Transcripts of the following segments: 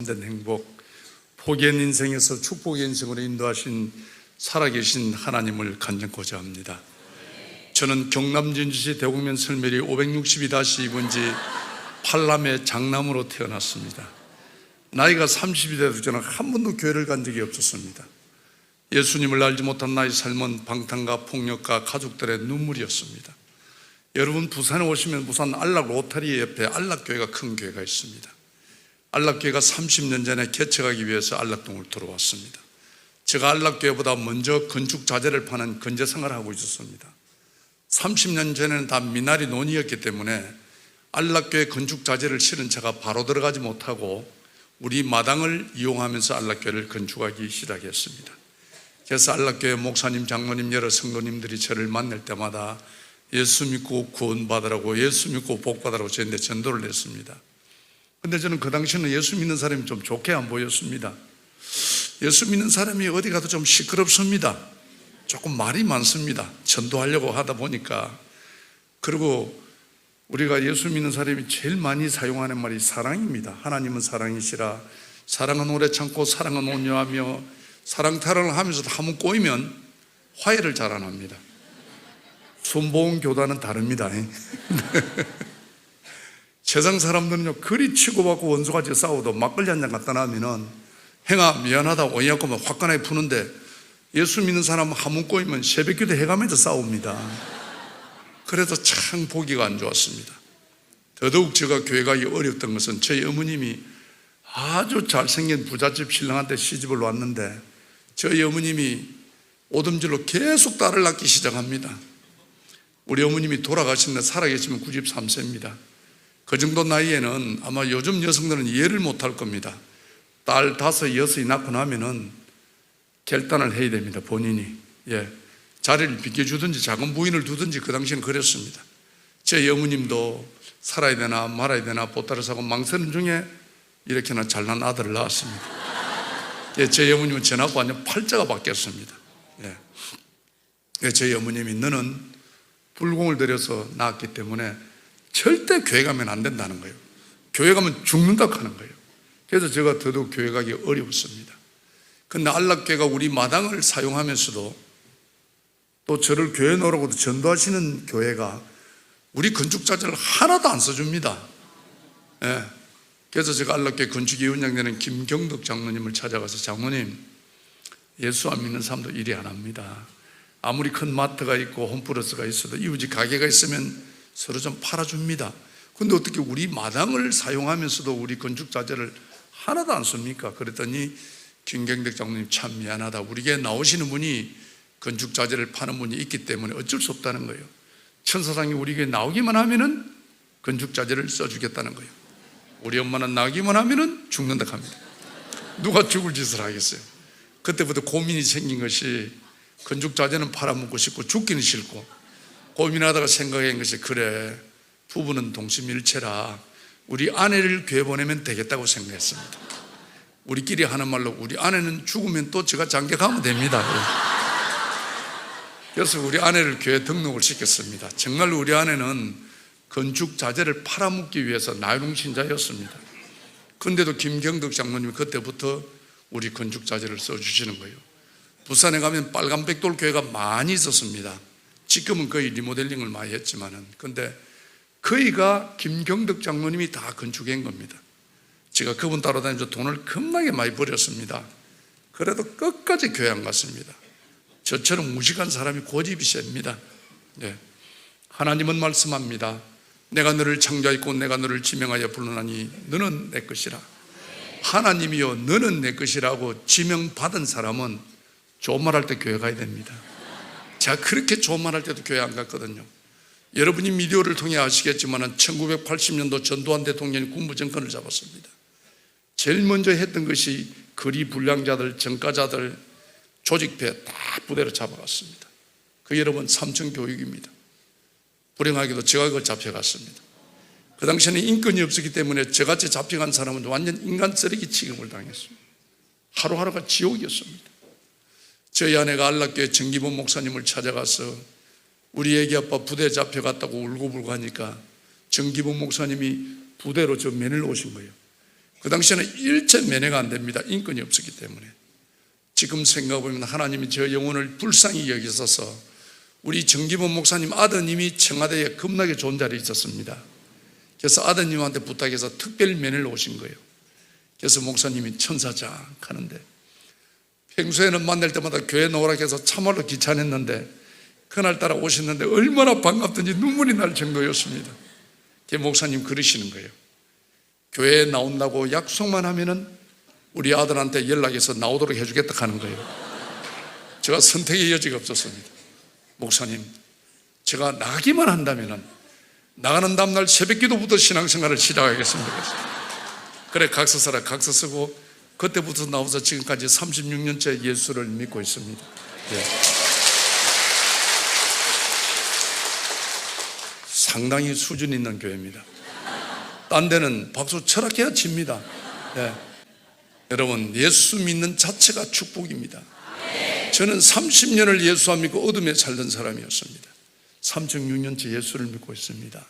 참된 행복, 포기한 인생에서 축복의 인생으로 인도하신 살아계신 하나님을 간증코자 합니다. 저는 경남 진주시 대곡면 설멸이 562-2번지 팔남의 장남으로 태어났습니다. 나이가 30이 돼도 저는 한 번도 교회를 간 적이 없었습니다. 예수님을 알지 못한 나의 삶은 방탕과 폭력과 가족들의 눈물이었습니다. 여러분, 부산에 오시면 부산 안락 로타리 옆에 안락교회가 큰 교회가 있습니다. 안락교회가 30년 전에 개척하기 위해서 안락동을 들어왔습니다. 제가 안락교회보다 먼저 건축 자재를 파는 건재생활을 하고 있었습니다. 30년 전에는 다 미나리 논이었기 때문에 안락교회 건축 자재를 실은 제가 바로 들어가지 못하고 우리 마당을 이용하면서 안락교회를 건축하기 시작했습니다. 그래서 안락교회 목사님, 장로님, 여러 성도님들이 저를 만날 때마다 예수 믿고 구원받으라고, 예수 믿고 복받으라고 저한테 전도를 했습니다. 근데 저는 그 당시에는 예수 믿는 사람이 좀 좋게 안 보였습니다. 예수 믿는 사람이 어디 가도 좀 시끄럽습니다. 조금 말이 많습니다. 전도하려고 하다 보니까. 그리고 우리가 예수 믿는 사람이 제일 많이 사용하는 말이 사랑입니다. 하나님은 사랑이시라. 사랑은 오래 참고 사랑은 온유하며, 사랑 타령을 하면서도 한번 꼬이면 화해를 잘 안 합니다. 손보은 교단은 다릅니다. 세상 사람들은요, 그리 치고받고 원수같이 싸워도 막걸리 한 잔 갖다 놔면은 행아 미안하다 오해하고 화끈하게 푸는데, 예수 믿는 사람은 한번 꼬이면 새벽기도 해가면서 싸웁니다. 그래서 참 보기가 안 좋았습니다. 더더욱 제가 교회 가기 어렵던 것은 저희 어머님이 아주 잘생긴 부잣집 신랑한테 시집을 왔는데 저희 어머님이 오줌질로 계속 딸을 낳기 시작합니다. 우리 어머님이 돌아가신 데 살아계시면 93세입니다. 그 정도 나이에는 아마 요즘 여성들은 이해를 못할 겁니다. 딸 5, 6이 낳고 나면은 결단을 해야 됩니다. 본인이. 자리를 비켜주든지 작은 부인을 두든지 그 당시에는 그랬습니다. 제 어머님도 살아야 되나 말아야 되나 보따리 사고 망설임 중에 이렇게나 잘난 아들을 낳았습니다. 제 어머님은 전하고 완전 팔자가 바뀌었습니다. 제 어머님이 너는 불공을 들여서 낳았기 때문에 절대 교회 가면 안 된다는 거예요. 교회 가면 죽는다고 하는 거예요. 그래서 제가 더더욱 교회 가기 어려웠습니다. 근데 안락교회가 우리 마당을 사용하면서도 또 저를 교회 노라고도 전도하시는 교회가 우리 건축자재를 하나도 안 써줍니다. 그래서 제가 안락교회 건축위원장 되는 김경덕 장로님을 찾아가서, 장로님, 예수 안 믿는 사람도 이리 안 합니다. 아무리 큰 마트가 있고 홈플러스가 있어도 이웃집 가게가 있으면 서로 좀 팔아줍니다. 근데 어떻게 우리 마당을 사용하면서도 우리 건축자재를 하나도 안 씁니까? 그랬더니 김경덕 장로님, 참 미안하다. 우리 교회 나오시는 분이 건축자재를 파는 분이 있기 때문에 어쩔 수 없다는 거예요. 천사장이 우리 교회 나오기만 하면은 건축자재를 써주겠다는 거예요. 우리 엄마는 나오기만 하면은 죽는다 합니다. 누가 죽을 짓을 하겠어요? 그때부터 고민이 생긴 것이, 건축자재는 팔아먹고 싶고 죽기는 싫고, 고민하다가 생각한 것이, 그래, 부부는 동심일체라 우리 아내를 교회 보내면 되겠다고 생각했습니다. 우리끼리 하는 말로 우리 아내는 죽으면 또 제가 장격하면 됩니다. 그래서 우리 아내를 교회 등록을 시켰습니다. 정말 우리 아내는 건축 자재를 팔아먹기 위해서 나이롱 신자였습니다. 그런데도 김경덕 장로님이 그때부터 우리 건축 자재를 써주시는 거예요. 부산에 가면 빨간 백돌 교회가 많이 있었습니다. 지금은 거의 리모델링을 많이 했지만은, 근데 거의가 김경덕 장로님이 다 건축한 겁니다. 제가 그분 따라다니면서 돈을 겁나게 많이 버렸습니다. 그래도 끝까지 교회 안 갔습니다. 저처럼 무식한 사람이 고집이 셉니다. 하나님은 말씀합니다. 내가 너를 창조하였고 내가 너를 지명하여 불러나니 너는 내 것이라. 하나님이요 너는 내 것이라고 지명받은 사람은 좋은 말 할 때 교회 가야 됩니다. 제가 그렇게 좋은 말 할 때도 교회 안 갔거든요. 여러분이 미디어를 통해 아시겠지만 1980년도 전두환 대통령이 군부정권을 잡았습니다. 제일 먼저 했던 것이 거리 불량자들, 정가자들, 조직배 다 부대로 잡아갔습니다. 그 여러분 삼청교육입니다. 불행하게도 제가 그걸 잡혀갔습니다. 그 당시에는 인권이 없었기 때문에 저같이 잡혀간 사람은 완전 인간 쓰레기 취급을 당했습니다. 하루하루가 지옥이었습니다. 저희 아내가 안락교회 정기범 목사님을 찾아가서 우리 애기 아빠 부대 잡혀갔다고 울고불고 하니까 정기범 목사님이 부대로 저 면을 오신 거예요. 그 당시에는 일체 면회가 안 됩니다. 인권이 없었기 때문에. 지금 생각해보면 하나님이 저 영혼을 불쌍히 여기셔서 우리 정기범 목사님 아드님이 청와대에 겁나게 좋은 자리에 있었습니다. 그래서 아드님한테 부탁해서 특별 면회를 오신 거예요. 그래서 목사님이 천사장 하는데 평소에는 만날 때마다 교회 나오라 해서 참말로 귀찮았는데 그날따라 오셨는데 얼마나 반갑든지 눈물이 날 정도였습니다. 그 목사님 그러시는 거예요. 교회에 나온다고 약속만 하면은 우리 아들한테 연락해서 나오도록 해주겠다 하는 거예요. 제가 선택의 여지가 없었습니다. 목사님, 제가 나가기만 한다면은 나가는 다음날 새벽기도부터 신앙생활을 시작하겠습니다. 그래 각서 써라 각서 쓰고 그때부터 나와서 지금까지 36년째 예수를 믿고 있습니다. 네. 상당히 수준 있는 교회입니다. 딴 데는 박수 철학해야 칩니다. 네. 여러분, 예수 믿는 자체가 축복입니다. 저는 30년을 예수 안 믿고 어둠에 살던 사람이었습니다. 36년째 예수를 믿고 있습니다.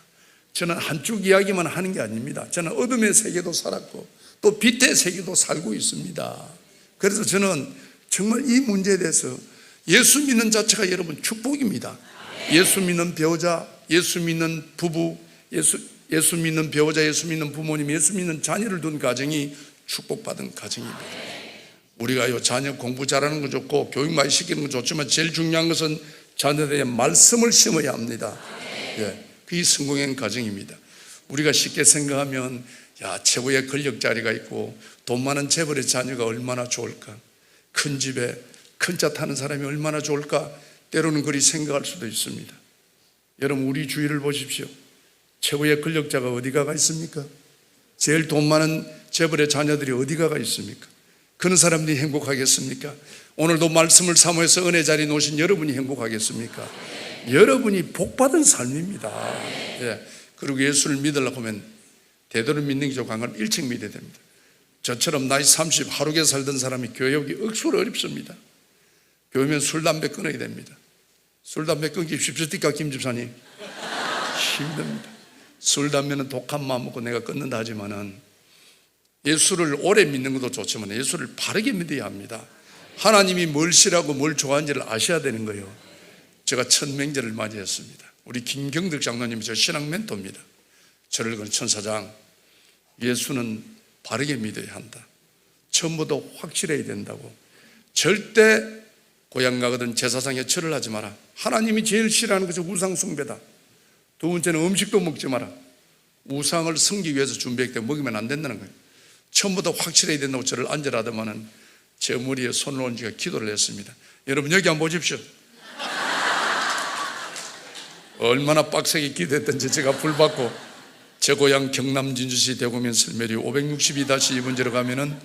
저는 한쪽 이야기만 하는 게 아닙니다. 저는 어둠의 세계도 살았고 또 빛의 세계도 살고 있습니다. 그래서 저는 정말 이 문제에 대해서 예수 믿는 자체가 여러분 축복입니다. 예수 믿는 배우자, 예수 믿는 부부, 예수 믿는 배우자, 예수 믿는 부모님, 예수 믿는 자녀를 둔 가정이 축복받은 가정입니다. 우리가요 자녀 공부 잘하는 건 좋고 교육 많이 시키는 건 좋지만 제일 중요한 것은 자녀들의 말씀을 심어야 합니다. 예, 그게 성공한 가정입니다. 우리가 쉽게 생각하면 야 최고의 권력 자리가 있고 돈 많은 재벌의 자녀가 얼마나 좋을까, 큰 집에 큰 차 타는 사람이 얼마나 좋을까, 때로는 그리 생각할 수도 있습니다. 여러분 우리 주위를 보십시오. 최고의 권력자가 어디가가 있습니까? 제일 돈 많은 재벌의 자녀들이 어디가가 있습니까? 그런 사람들이 행복하겠습니까? 오늘도 말씀을 사모해서 은혜 자리에 놓으신 여러분이 행복하겠습니까? 여러분이 복받은 삶입니다. 예. 그리고 예수를 믿으려고 하면 대도를 믿는 게 좋고 안 그러면 일찍 믿어야 됩니다. 저처럼 나이 30 하루에 살던 사람이 교회 오기 억수로 어렵습니다. 교회면 술, 담배 끊어야 됩니다. 술, 담배 끊기 쉽습니까, 김 집사님? 힘듭니다. 술, 담배는 독한 마음 먹고 내가 끊는다 하지만은 예수를 오래 믿는 것도 좋지만 예수를 바르게 믿어야 합니다. 하나님이 뭘 싫어하고 뭘 좋아하는지를 아셔야 되는 거예요. 제가 첫 명절을 맞이했습니다. 우리 김경득 장로님이 저 신앙 멘토입니다. 저를 그런 천사장, 예수는 바르게 믿어야 한다. 처음부터 확실해야 된다고. 절대 고향 가거든 제사상에 절을 하지 마라. 하나님이 제일 싫어하는 것이 우상 숭배다. 두 번째는 음식도 먹지 마라. 우상을 섬기기 위해서 준비했기 때문에 먹으면 안 된다는 거예요. 처음부터 확실해야 된다고 저를 앉으라더만은 제 머리에 손을 얹은 지가 기도를 했습니다. 여러분 여기 한번 보십시오. 얼마나 빡세게 기도했던지 제가 불받고 제 고향 경남 진주시 대구면 설매리 562-2번지로 가면은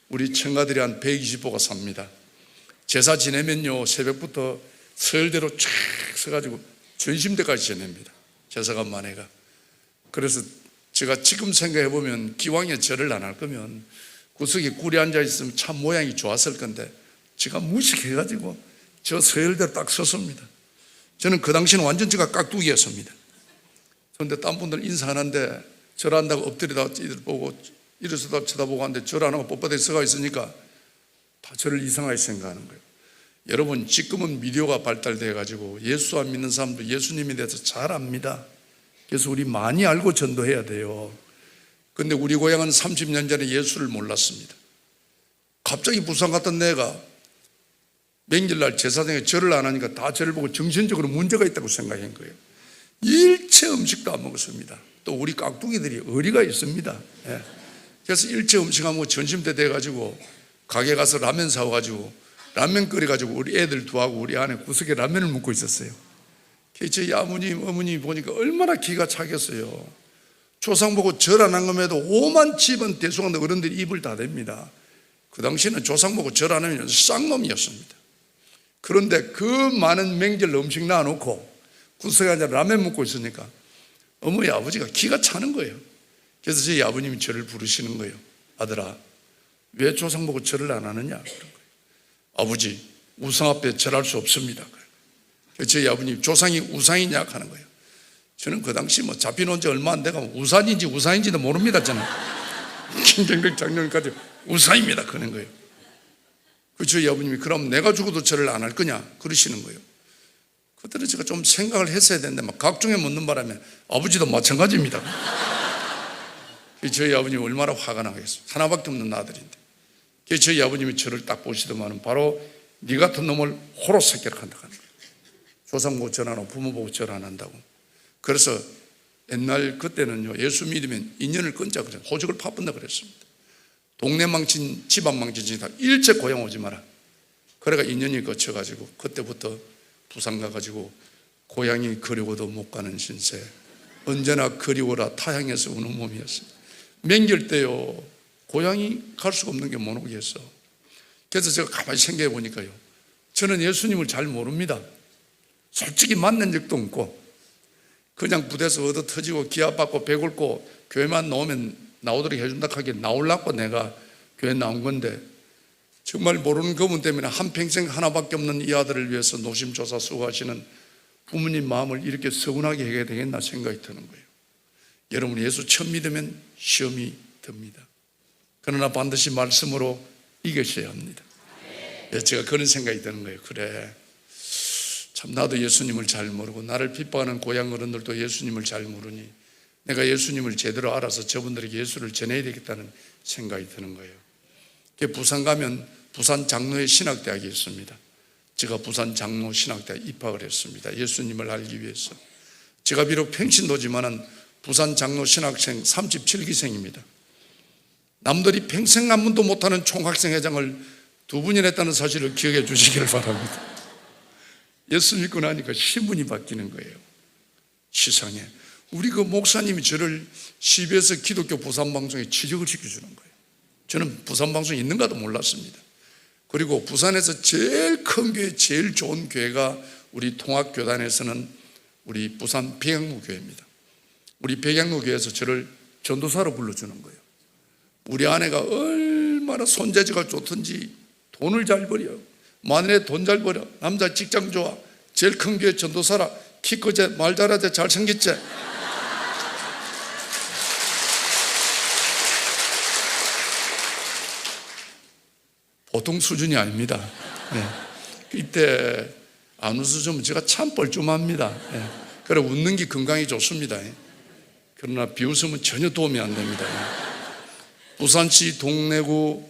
우리 청가들이 한 120호가 삽니다. 제사 지내면요 새벽부터 서열대로 쫙 서가지고 전심대까지 지냅니다. 제사가 만회가. 그래서 제가 지금 생각해보면 기왕에 절을 안 할 거면 구석에 꿀이 앉아있으면 참 모양이 좋았을 건데 제가 무식해가지고 저 서열대로 딱 섰습니다. 저는 그 당시는 완전 제가 깍두기였습니다. 그런데 딴 분들 인사하는데 절한다고 엎드리다가 이들 보고 일어서다 쳐다보고 하는데 절 안 하고 뻣뻣하게 서가 있으니까 다 저를 이상하게 생각하는 거예요. 여러분 지금은 미디어가 발달돼가지고 예수 안 믿는 사람도 예수님에 대해서 잘 압니다. 그래서 우리 많이 알고 전도해야 돼요. 그런데 우리 고향은 30년 전에 예수를 몰랐습니다. 갑자기 부산 갔던 내가 명절날 제사장에 절을 안 하니까 다 저를 보고 정신적으로 문제가 있다고 생각한 거예요. 일체 음식도 안 먹었습니다. 또 우리 깍두기들이 어리가 있습니다. 예. 그래서 일체 음식 안 먹고 점심때 돼가지고 가게 가서 라면 사와가지고 라면 끓여가지고 우리 애들 두하고 우리 아내 구석에 라면을 먹고 있었어요. 저희 아버님, 어머니 보니까 얼마나 기가 차겠어요. 조상 보고 절 안 한 것에도 5만 집은 대수한 어른들이 입을 다 댑니다. 그 당시에는 조상 보고 절 안 하면 쌍놈이었습니다. 그런데 그 많은 명절 음식 놔놓고 구석에 앉아 라면 먹고 있으니까 어머니 아버지가 기가 차는 거예요. 그래서 저희 아버님이 저를 부르시는 거예요. 아들아, 왜 조상 보고 절을 안 하느냐? 그런 거예요. 아버지, 우상 앞에 절할 수 없습니다. 저희 아버님 조상이 우상이냐 하는 거예요. 저는 그 당시 뭐 잡혀놓은 지 얼마 안 돼가 우산인지 우상인지도 모릅니다. 저는 김경백 장로님까지 우사입니다 그런 거예요. 그 저희 아버님이 그럼 내가 죽어도 절을 안 할 거냐 그러시는 거예요. 그때는 제가 좀 생각을 했어야 되는데 막 각종에 묻는 바람에 아버지도 마찬가지입니다. 저희 아버님이 얼마나 화가 나겠어요. 하나밖에 없는 아들인데. 그래서 저희 아버님이 저를 딱 보시더만은 바로 네 같은 놈을 호로 삭격한다 하는 거예요. 조상 보고 절 안 하고 부모 보고 절 안 한다고. 그래서 옛날 그때는요 예수 믿으면 인연을 끊자 그래요. 호적을 파본다 그랬습니다. 동네 망친 집안 망친 다 일체 고향 오지 마라. 그래가 인연이 거쳐가지고 그때부터 부산 가가지고 고향이 그리워도 못 가는 신세, 언제나 그리워라 타향에서 우는 몸이었습니다. 맹결 때요 고향이 갈 수가 없는 게 못 오겠어. 그래서 제가 가만히 생각해 보니까요 저는 예수님을 잘 모릅니다. 솔직히 만난 적도 없고 그냥 부대에서 얻어 터지고 기합받고 배골고 교회만 나오면 나오도록 해준다 하기에 나오려고 내가 교회 나온 건데 정말 모르는 그분 때문에 한평생 하나밖에 없는 이 아들을 위해서 노심초사 수고하시는 부모님 마음을 이렇게 서운하게 해야 되겠나 생각이 드는 거예요. 여러분 예수 처음 믿으면 시험이 듭니다. 그러나 반드시 말씀으로 이기셔야 합니다. 제가 그런 생각이 드는 거예요. 그래 참 나도 예수님을 잘 모르고 나를 핍박하는 고향 어른들도 예수님을 잘 모르니 내가 예수님을 제대로 알아서 저분들에게 예수를 전해야 되겠다는 생각이 드는 거예요. 부산 가면 부산 장로의 신학대학이 있습니다. 제가 부산 장로 신학대학 입학을 했습니다. 예수님을 알기 위해서. 제가 비록 평신도지만은 부산 장로 신학생 37기생입니다. 남들이 평생 한 번도 못하는 총학생회장을 2분이나 했다는 사실을 기억해 주시기를 바랍니다. 예수 믿고 나니까 신분이 바뀌는 거예요. 시상에 우리 그 목사님이 저를 CBS 기독교 부산방송에 취직을 시켜주는 거예요. 저는 부산방송에 있는가도 몰랐습니다. 그리고 부산에서 제일 큰 교회, 제일 좋은 교회가 우리 통합교단에서는 우리 부산 백양로교회입니다. 우리 백양로교회에서 저를 전도사로 불러주는 거예요. 우리 아내가 얼마나 손재주가 좋든지 돈을 잘 벌여. 마누라 돈 잘 벌여. 남자 직장 좋아. 제일 큰 교회 전도사라. 키 크지, 말 잘하지, 잘생겼지. 보통 수준이 아닙니다. 네. 이때 안 웃으시면 제가 참 뻘쭘합니다. 네. 그래 웃는 게 건강에 좋습니다. 그러나 비웃으면 전혀 도움이 안 됩니다. 부산시 동래구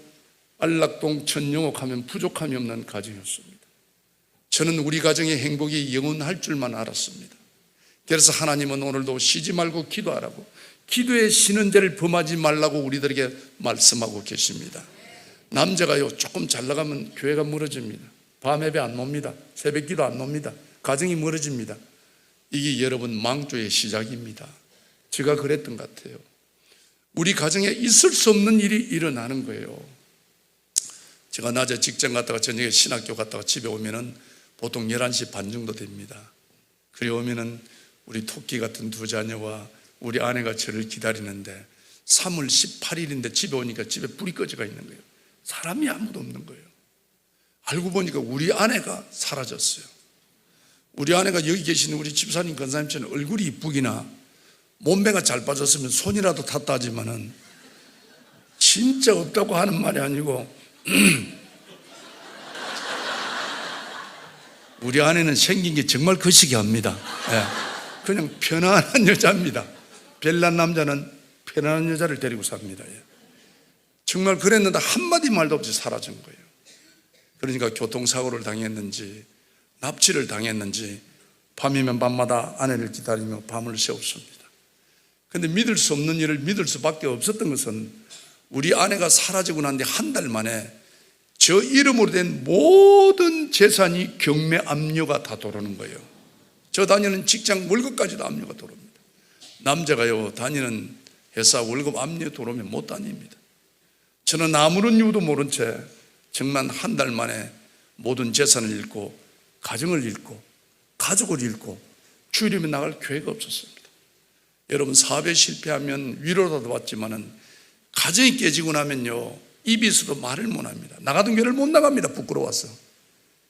안락동 천영옥 하면 부족함이 없는 가정이었습니다. 저는 우리 가정의 행복이 영원할 줄만 알았습니다. 그래서 하나님은 오늘도 쉬지 말고 기도하라고, 기도에 쉬는 죄를 범하지 말라고 우리들에게 말씀하고 계십니다. 남자가요 조금 잘 나가면 교회가 멀어집니다. 밤 예배 안 놉니다. 새벽 기도 안 놉니다. 가정이 멀어집니다. 이게 여러분 망조의 시작입니다. 제가 그랬던 것 같아요. 우리 가정에 있을 수 없는 일이 일어나는 거예요. 제가 낮에 직장 갔다가 저녁에 신학교 갔다가 집에 오면은 보통 11시 반 정도 됩니다. 그래 오면은 우리 토끼 같은 2 자녀와 우리 아내가 저를 기다리는데 3월 18일인데 집에 오니까 집에 불이 꺼져가 있는 거예요. 사람이 아무도 없는 거예요. 알고 보니까 우리 아내가 사라졌어요. 우리 아내가 여기 계시는 우리 집사님 권사님처럼 얼굴이 이쁘기나 몸매가 잘 빠졌으면 손이라도 탔다 하지만은 진짜 없다고 하는 말이 아니고 우리 아내는 생긴 게 정말 거시기 합니다. 그냥 편안한 여자입니다. 별난 남자는 편안한 여자를 데리고 삽니다. 정말 그랬는데 한마디 말도 없이 사라진 거예요. 그러니까 교통사고를 당했는지 납치를 당했는지 밤이면 밤마다 아내를 기다리며 밤을 새웠습니다. 그런데 믿을 수 없는 일을 믿을 수밖에 없었던 것은 우리 아내가 사라지고 난 뒤 한 달 만에 저 이름으로 된 모든 재산이 경매 압류가 다 들어오는 거예요. 저 다니는 직장 월급까지도 압류가 들어옵니다. 남자가요 다니는 회사 월급 압류 들어오면 못 다닙니다. 저는 아무런 이유도 모른 채 정말 한 달 만에 모든 재산을 잃고 가정을 잃고 가족을 잃고 주일이면 나갈 교회가 없었습니다. 여러분 사업에 실패하면 위로라도 받지만은 가정이 깨지고 나면요 입이 있어도 말을 못합니다. 나가던 교회를 못 나갑니다. 부끄러워서.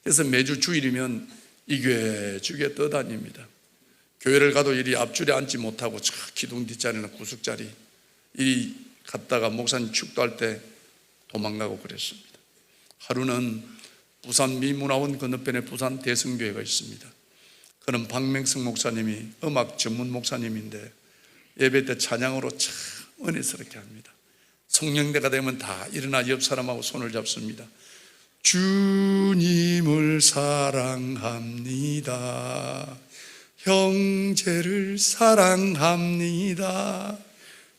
그래서 매주 주일이면 이 교회 저 교회 떠다닙니다. 교회를 가도 이리 앞줄에 앉지 못하고 기둥 뒷자리나 구석자리 이리 갔다가 목사님 축도할 때 도망가고 그랬습니다. 하루는 부산 미문화원 건너편에 부산 대성교회가 있습니다. 그는 박명승 목사님이 음악 전문 목사님인데 예배 때 찬양으로 참 은혜스럽게 합니다. 성령대가 되면 다 일어나 옆 사람하고 손을 잡습니다. 주님을 사랑합니다. 형제를 사랑합니다.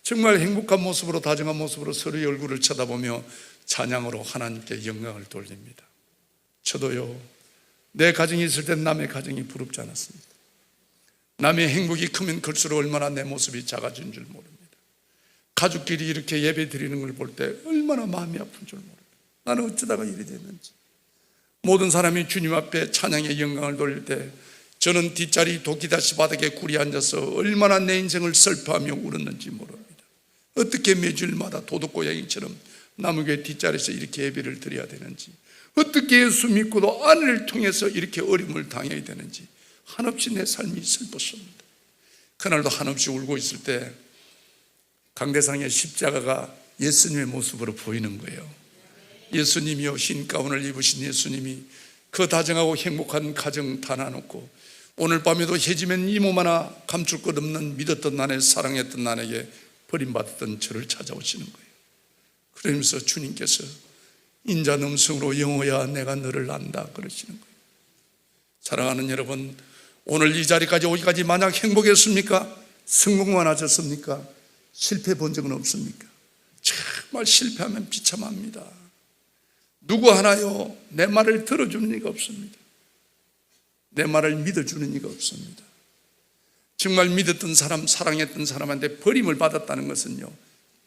정말 행복한 모습으로, 다정한 모습으로 서로의 얼굴을 쳐다보며 찬양으로 하나님께 영광을 돌립니다. 저도요, 내 가정이 있을 땐 남의 가정이 부럽지 않았습니다. 남의 행복이 크면 클수록 얼마나 내 모습이 작아진 줄 모릅니다. 가족끼리 이렇게 예배 드리는 걸 볼 때 얼마나 마음이 아픈 줄 모릅니다. 나는 어쩌다가 일이 됐는지. 모든 사람이 주님 앞에 찬양의 영광을 돌릴 때 저는 뒷자리 도끼다시 바닥에 굴이 앉아서 얼마나 내 인생을 슬퍼하며 울었는지 모릅니다. 어떻게 매주일마다 도둑고양이처럼 남의 뒷자리에서 이렇게 예배를 드려야 되는지, 어떻게 예수 믿고도 아내를 통해서 이렇게 어려움을 당해야 되는지 한없이 내 삶이 슬펐습니다. 그날도 한없이 울고 있을 때 강대상의 십자가가 예수님의 모습으로 보이는 거예요. 예수님이요, 흰 가운을 입으신 예수님이 그 다정하고 행복한 가정 다 나눴고, 오늘 밤에도 해지면 이 몸 하나 감출 것 없는 믿었던 나네, 사랑했던 나에게 버림받았던 저를 찾아오시는 거예요. 그러면서 주님께서 인자넘성으로 영호야 내가 너를 안다 그러시는 거예요. 사랑하는 여러분, 오늘 이 자리까지 오기까지 만약 행복했습니까? 성공만 하셨습니까? 실패 본 적은 없습니까? 정말 실패하면 비참합니다. 누구 하나요 내 말을 들어주는 이가 없습니다. 내 말을 믿어주는 이가 없습니다. 정말 믿었던 사람, 사랑했던 사람한테 버림을 받았다는 것은요,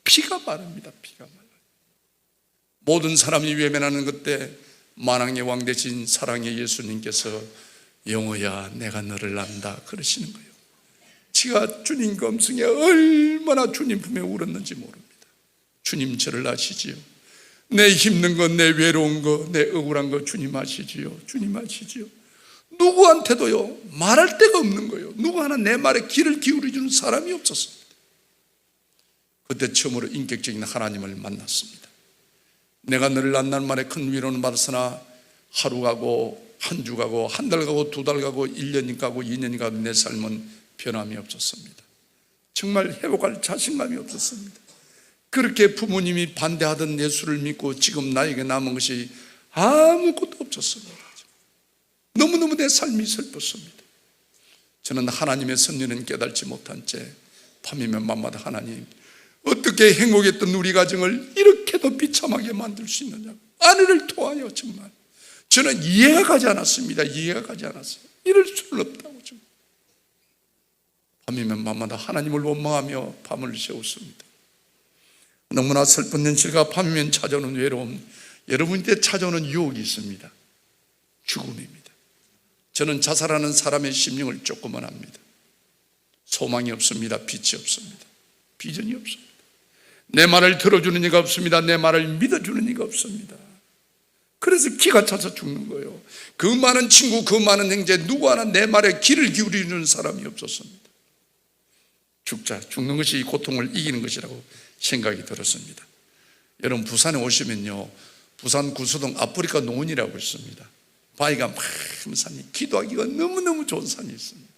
피가 마릅니다. 피가 말라요. 모든 사람이 외면하는 그때 만왕의 왕 되신 사랑의 예수님께서 영호야 내가 너를 안다 그러시는 거예요. 제가 주님 검성에 얼마나 주님 품에 울었는지 모릅니다. 주님 저를 아시지요. 내 힘든 것, 내 외로운 것, 내 억울한 것 주님 아시지요. 주님 아시지요. 누구한테도요 말할 데가 없는 거예요. 누구 하나 내 말에 귀를 기울여주는 사람이 없었습니다. 그때 처음으로 인격적인 하나님을 만났습니다. 내가 너를 만난 말에 큰 위로는 받았으나 하루 가고 한 주 가고 한 달 가고 두 달 가고 1년이 가고 2년이 가도 내 삶은 변함이 없었습니다. 정말 회복할 자신감이 없었습니다. 그렇게 부모님이 반대하던 예수를 믿고 지금 나에게 남은 것이 아무것도 없었습니다. 너무너무 내 삶이 슬펐습니다. 저는 하나님의 섭리는 깨닫지 못한 채 밤이면 밤마다 하나님 어떻게 행복했던 우리 가정을 이렇게도 비참하게 만들 수 있느냐고, 아내를 통하여 정말 저는 이해가 가지 않았습니다. 이해가 가지 않았어요. 이럴 수는 없다고. 정말 밤이면 밤마다 하나님을 원망하며 밤을 새웠습니다. 너무나 슬픈 현실과 밤이면 찾아오는 외로움, 여러분한테 찾아오는 유혹이 있습니다. 죽음입니다. 저는 자살하는 사람의 심령을 조금만 합니다. 소망이 없습니다. 빛이 없습니다. 비전이 없습니다. 내 말을 들어주는 이가 없습니다. 내 말을 믿어주는 이가 없습니다. 그래서 기가 차서 죽는 거예요. 그 많은 친구, 그 많은 형제 누구 하나 내 말에 귀를 기울이는 사람이 없었습니다. 죽자, 죽는 것이 이 고통을 이기는 것이라고 생각이 들었습니다. 여러분 부산에 오시면요, 부산 구수동 아프리카 노원이라고 있습니다. 바위가 많은 산이, 기도하기가 너무너무 좋은 산이 있습니다.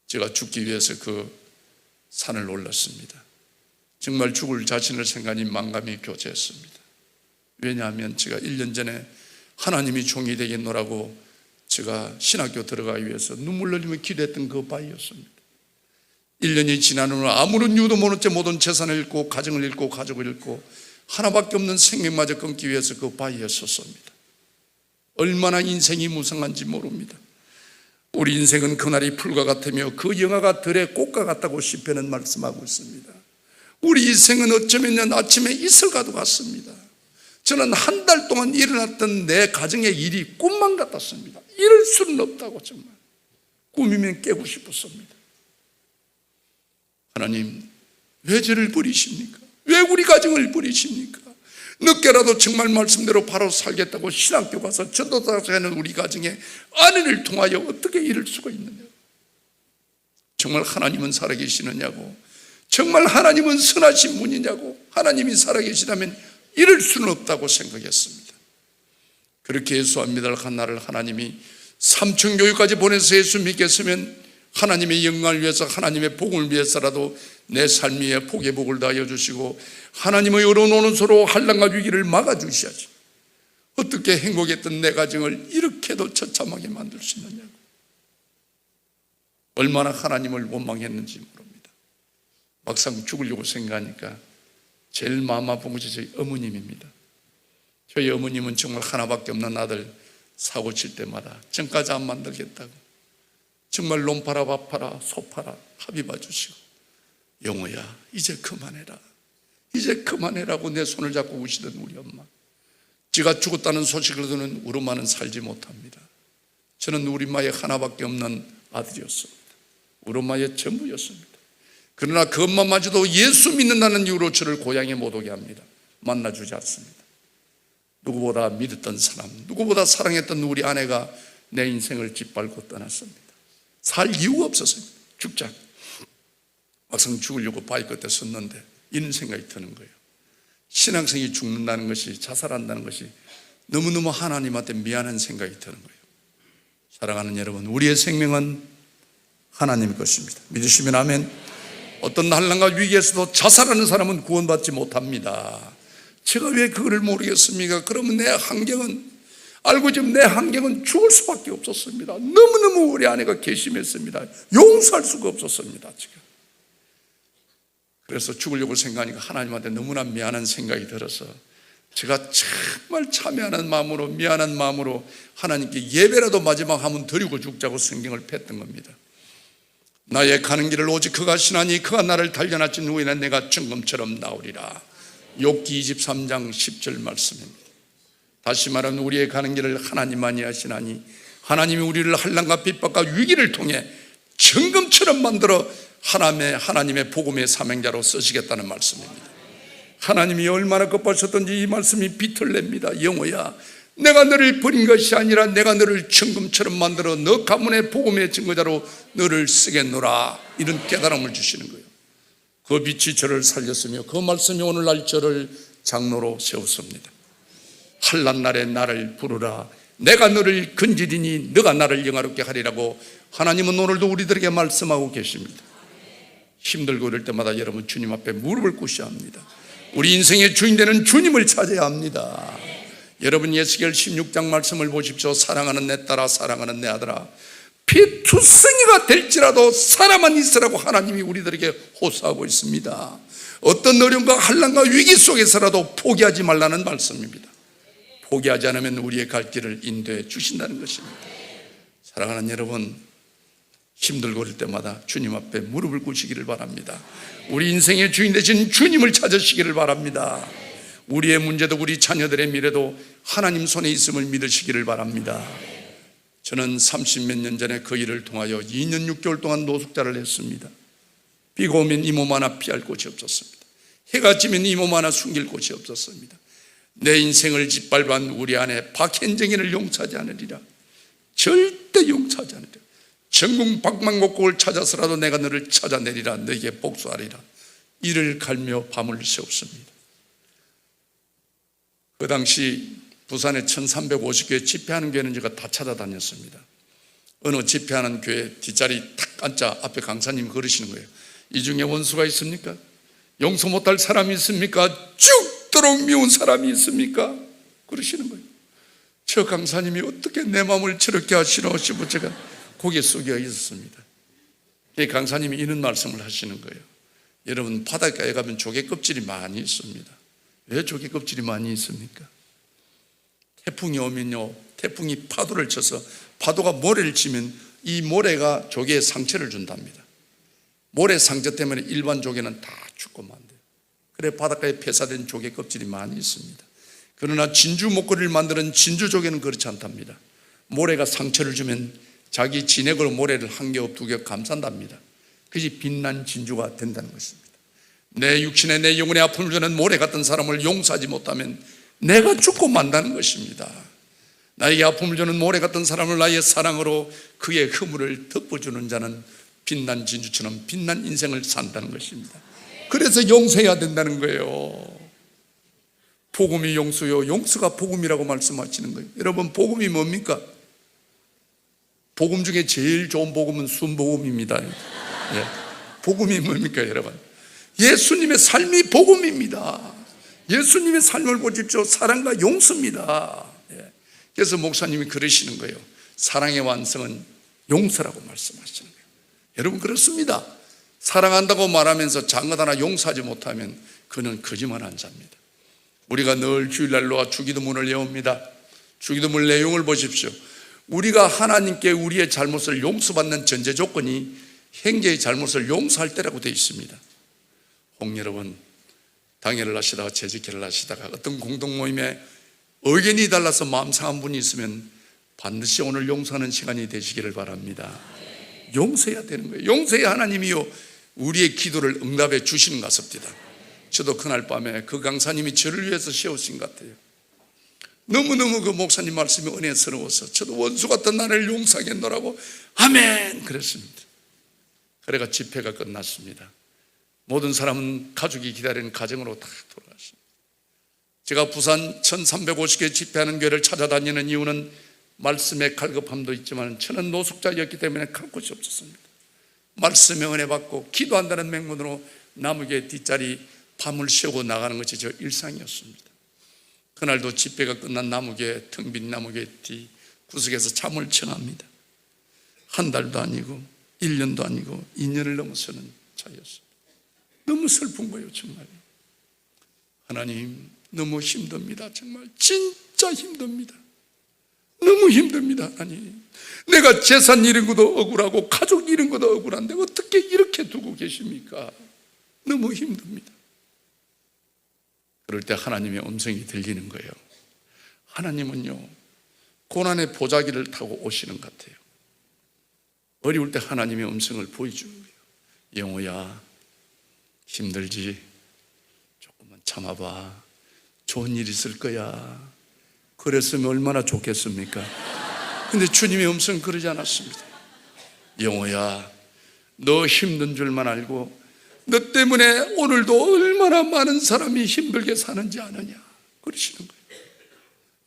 제가 죽기 위해서 그 산을 올랐습니다. 정말 죽을 자신을 생각하니 만감이 교제했습니다. 왜냐하면 제가 1년 전에 하나님이 종이 되겠노라고 제가 신학교 들어가기 위해서 눈물 흘리며 기도했던 그 바위였습니다. 1년이 지난 후 아무런 이유도 모른 채 모든 재산을 잃고 가정을 잃고 가족을 잃고 하나밖에 없는 생명마저 끊기 위해서 그 바위에 섰습니다. 얼마나 인생이 무성한지 모릅니다. 우리 인생은 그날이 풀과 같으며 그 영화가 들의 꽃과 같다고 시편은 말씀하고 있습니다. 우리 인생은 어쩌면 아침에 이슬과도 같습니다. 저는 한 달 동안 일어났던 내 가정의 일이 꿈만 같았습니다. 이럴 수는 없다고 정말 꿈이면 깨고 싶었습니다. 하나님 왜 저를 버리십니까? 왜 우리 가정을 버리십니까? 늦게라도 정말 말씀대로 바로 살겠다고 신학교 가서 전도사하는 우리 가정에 아내를 통하여 어떻게 이럴 수가 있느냐? 정말 하나님은 살아계시느냐고 정말 하나님은 선하신 분이냐고, 하나님이 살아계시다면 이럴 수는 없다고 생각했습니다. 그렇게 예수와 믿으라고 나를 하나님이 삼층교육까지 보내서 예수 믿겠으면 하나님의 영광을 위해서, 하나님의 복을 위해서라도 내 삶 위에 복의 복을 다하여 주시고 하나님의 어려운 오른손으로 환난과 위기를 막아주셔야지. 어떻게 행복했던 내 가정을 이렇게도 처참하게 만들 수 있느냐고. 얼마나 하나님을 원망했는지 모릅니다. 막상 죽으려고 생각하니까 제일 마음 아픈 것이 저희 어머님입니다. 저희 어머님은 정말 하나밖에 없는 아들 사고 칠 때마다 전까지 안 만들겠다고 정말 놈 팔아 밥 팔아 소 팔아 합의 봐주시고, 영호야 이제 그만해라, 이제 그만해라고 내 손을 잡고 우시던 우리 엄마. 제가 죽었다는 소식을 듣는 우리 엄마는 살지 못합니다. 저는 우리 엄마의 하나밖에 없는 아들이었습니다. 우리 엄마의 전부였습니다. 그러나 그 엄마마저도 예수 믿는다는 이유로 저를 고향에 못 오게 합니다. 만나주지 않습니다. 누구보다 믿었던 사람, 누구보다 사랑했던 우리 아내가 내 인생을 짓밟고 떠났습니다. 살 이유가 없었습니다. 죽자. 막상 죽으려고 바위 끝에 섰는데 이런 생각이 드는 거예요. 신앙생이 죽는다는 것이, 자살한다는 것이 너무너무 하나님한테 미안한 생각이 드는 거예요. 사랑하는 여러분, 우리의 생명은 하나님의 것입니다. 믿으시면 아멘. 어떤 난란과 위기에서도 자살하는 사람은 구원받지 못합니다. 제가 왜 그거를 모르겠습니까? 그러면 내 환경은, 알고 지금 내 환경은 죽을 수밖에 없었습니다. 너무너무 우리 아내가 괘씸했습니다. 용서할 수가 없었습니다. 지금. 그래서 죽으려고 생각하니까 하나님한테 너무나 미안한 생각이 들어서 제가 정말 참여하는 마음으로, 미안한 마음으로 하나님께 예배라도 마지막 한번 드리고 죽자고 성경을 폈던 겁니다. 나의 가는 길을 오직 그가 하시나니 그가 나를 단련하신 후에는 내가 정금처럼 나오리라. 욥기 23장 10절 말씀입니다. 다시 말하면 우리의 가는 길을 하나님만이 하시나니 하나님이 우리를 환난과 핍박과 위기를 통해 정금처럼 만들어 하나님의 복음의 사명자로 쓰시겠다는 말씀입니다. 하나님이 얼마나 급하셨던지 이 말씀이 비틀냅니다. 영호야, 내가 너를 버린 것이 아니라 내가 너를 정금처럼 만들어 너 가문의 복음의 증거자로 너를 쓰겠노라. 이런 깨달음을 주시는 거예요. 그 빛이 저를 살렸으며 그 말씀이 오늘날 저를 장로로 세웠습니다. 환난 날에 나를 부르라. 내가 너를 건지리니 너가 나를 영화롭게 하리라고 하나님은 오늘도 우리들에게 말씀하고 계십니다. 힘들고 이럴 때마다 여러분 주님 앞에 무릎을 꿇으셔야 합니다. 우리 인생의 주인 되는 주님을 찾아야 합니다. 여러분 예수겔 16장 말씀을 보십시오. 사랑하는 내 딸아, 사랑하는 내 아들아, 피투성이가 될지라도 살아만 있으라고 하나님이 우리들에게 호소하고 있습니다. 어떤 어려움과 환난과 위기 속에서라도 포기하지 말라는 말씀입니다. 포기하지 않으면 우리의 갈 길을 인도해 주신다는 것입니다. 사랑하는 여러분, 힘들고 그럴 때마다 주님 앞에 무릎을 꿇으시기를 바랍니다. 우리 인생의 주인 되신 주님을 찾으시기를 바랍니다. 우리의 문제도 우리 자녀들의 미래도 하나님 손에 있음을 믿으시기를 바랍니다. 저는 30몇 년 전에 그 일을 통하여 2년 6개월 동안 노숙자를 했습니다. 비가 오면 이 몸 하나 피할 곳이 없었습니다. 해가 지면 이 몸 하나 숨길 곳이 없었습니다. 내 인생을 짓밟은 우리 아내 박현정이를 용서하지 않으리라. 절대 용서하지 않으리라. 전국 박만곡곡을 찾아서라도 내가 너를 찾아내리라. 너에게 복수하리라. 이를 갈며 밤을 새웠습니다. 그 당시 부산에 1350교회 집회하는 교회는 제가 다 찾아다녔습니다. 어느 집회하는 교회 뒷자리 탁 앉자 앞에 강사님이 그러시는 거예요. 이 중에 원수가 있습니까? 용서 못할 사람이 있습니까? 죽도록 미운 사람이 있습니까? 그러시는 거예요. 저 강사님이 어떻게 내 마음을 저렇게 하시노 싶어 제가 고개 숙여 있었습니다. 이 강사님이 이런 말씀을 하시는 거예요. 여러분 바닷가에 가면 조개 껍질이 많이 있습니다. 왜 조개 껍질이 많이 있습니까? 태풍이 오면요, 태풍이 파도를 쳐서 파도가 모래를 치면 이 모래가 조개에 상처를 준답니다. 모래 상처 때문에 일반 조개는 다 죽고 만돼요. 그래 바닷가에 폐사된 조개 껍질이 많이 있습니다. 그러나 진주 목걸이를 만드는 진주 조개는 그렇지 않답니다. 모래가 상처를 주면 자기 진액으로 모래를 한 겹 두 겹 감싼답니다. 그것이 빛난 진주가 된다는 것입니다. 내 육신에 내 영혼의 아픔을 주는 모래 같은 사람을 용서하지 못하면 내가 죽고 만다는 것입니다. 나에게 아픔을 주는 모래 같은 사람을 나의 사랑으로 그의 허물을 덮어주는 자는 빛난 진주처럼 빛난 인생을 산다는 것입니다. 그래서 용서해야 된다는 거예요. 복음이 용서요, 용서가 복음이라고 말씀하시는 거예요. 여러분, 복음이 뭡니까? 복음 중에 제일 좋은 복음은 순복음입니다. 예. 복음이 뭡니까, 여러분? 예수님의 삶이 복음입니다. 예수님의 삶을 보십시오. 사랑과 용서입니다. 예. 그래서 목사님이 그러시는 거예요. 사랑의 완성은 용서라고 말씀하시는 거예요. 여러분, 그렇습니다. 사랑한다고 말하면서 장것 하나 용서하지 못하면 그는 거짓말한 자입니다. 우리가 늘 주일날로와 주기도문을 외웁니다. 주기도문 내용을 보십시오. 우리가 하나님께 우리의 잘못을 용서받는 전제 조건이 형제의 잘못을 용서할 때라고 되어 있습니다. 홍 여러분, 당회를 하시다가 재직회를 하시다가 어떤 공동 모임에 의견이 달라서 마음 상한 분이 있으면 반드시 오늘 용서하는 시간이 되시기를 바랍니다. 용서해야 되는 거예요. 용서해야 하나님이요 우리의 기도를 응답해 주시는 것 같습니다. 저도 그날 밤에 그 강사님이 저를 위해서 세우신 것 같아요. 너무너무 그 목사님 말씀이 은혜스러워서 저도 원수 같은 나를 용서하겠노라고 아멘 그랬습니다. 그래가 집회가 끝났습니다. 모든 사람은 가족이 기다리는 가정으로 다 돌아갔습니다. 제가 부산 1350개 집회하는 교회를 찾아다니는 이유는 말씀의 갈급함도 있지만 저는 노숙자였기 때문에 갈 곳이 없었습니다. 말씀의 은혜 받고 기도한다는 맹문으로 나무교회 뒷자리 밤을 새우고 나가는 것이 저 일상이었습니다. 그날도 집회가 끝난 나무교회, 텅 빈 나무교회 뒤 구석에서 잠을 청합니다. 한 달도 아니고 1년도 아니고 2년을 넘어서는 차이였습니다. 너무 슬픈 거예요. 정말 하나님 너무 힘듭니다. 정말 진짜 힘듭니다. 너무 힘듭니다. 하나님, 내가 재산 잃은 것도 억울하고 가족 잃은 것도 억울한데 어떻게 이렇게 두고 계십니까? 너무 힘듭니다. 그럴 때 하나님의 음성이 들리는 거예요. 하나님은요 고난의 보자기를 타고 오시는 것 같아요. 어려울 때 하나님의 음성을 보여주는 거예요. 영호야, 힘들지? 조금만 참아봐. 좋은 일 있을 거야. 그랬으면 얼마나 좋겠습니까? 근데 주님의 음성은 그러지 않았습니다. 영호야, 너 힘든 줄만 알고 너 때문에 오늘도 얼마나 많은 사람이 힘들게 사는지 아느냐, 그러시는 거예요.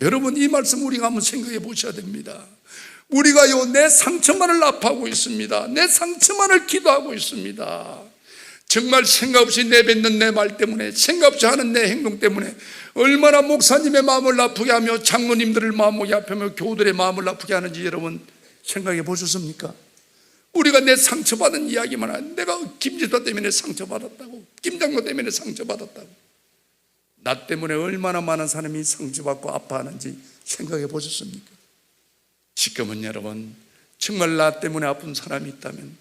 여러분, 이 말씀 우리가 한번 생각해 보셔야 됩니다. 우리가요 내 상처만을 아파하고 있습니다. 내 상처만을 기도하고 있습니다. 정말 생각 없이 내뱉는 내 말 때문에, 생각 없이 하는 내 행동 때문에 얼마나 목사님의 마음을 아프게 하며 장로님들을 마음을 아프게 하며 교우들의 마음을 아프게 하는지 여러분 생각해 보셨습니까? 우리가 내 상처받은 이야기만 하는, 내가 김지도 때문에 상처받았다고, 김장로 때문에 상처받았다고, 나 때문에 얼마나 많은 사람이 상처받고 아파하는지 생각해 보셨습니까? 지금은 여러분 정말 나 때문에 아픈 사람이 있다면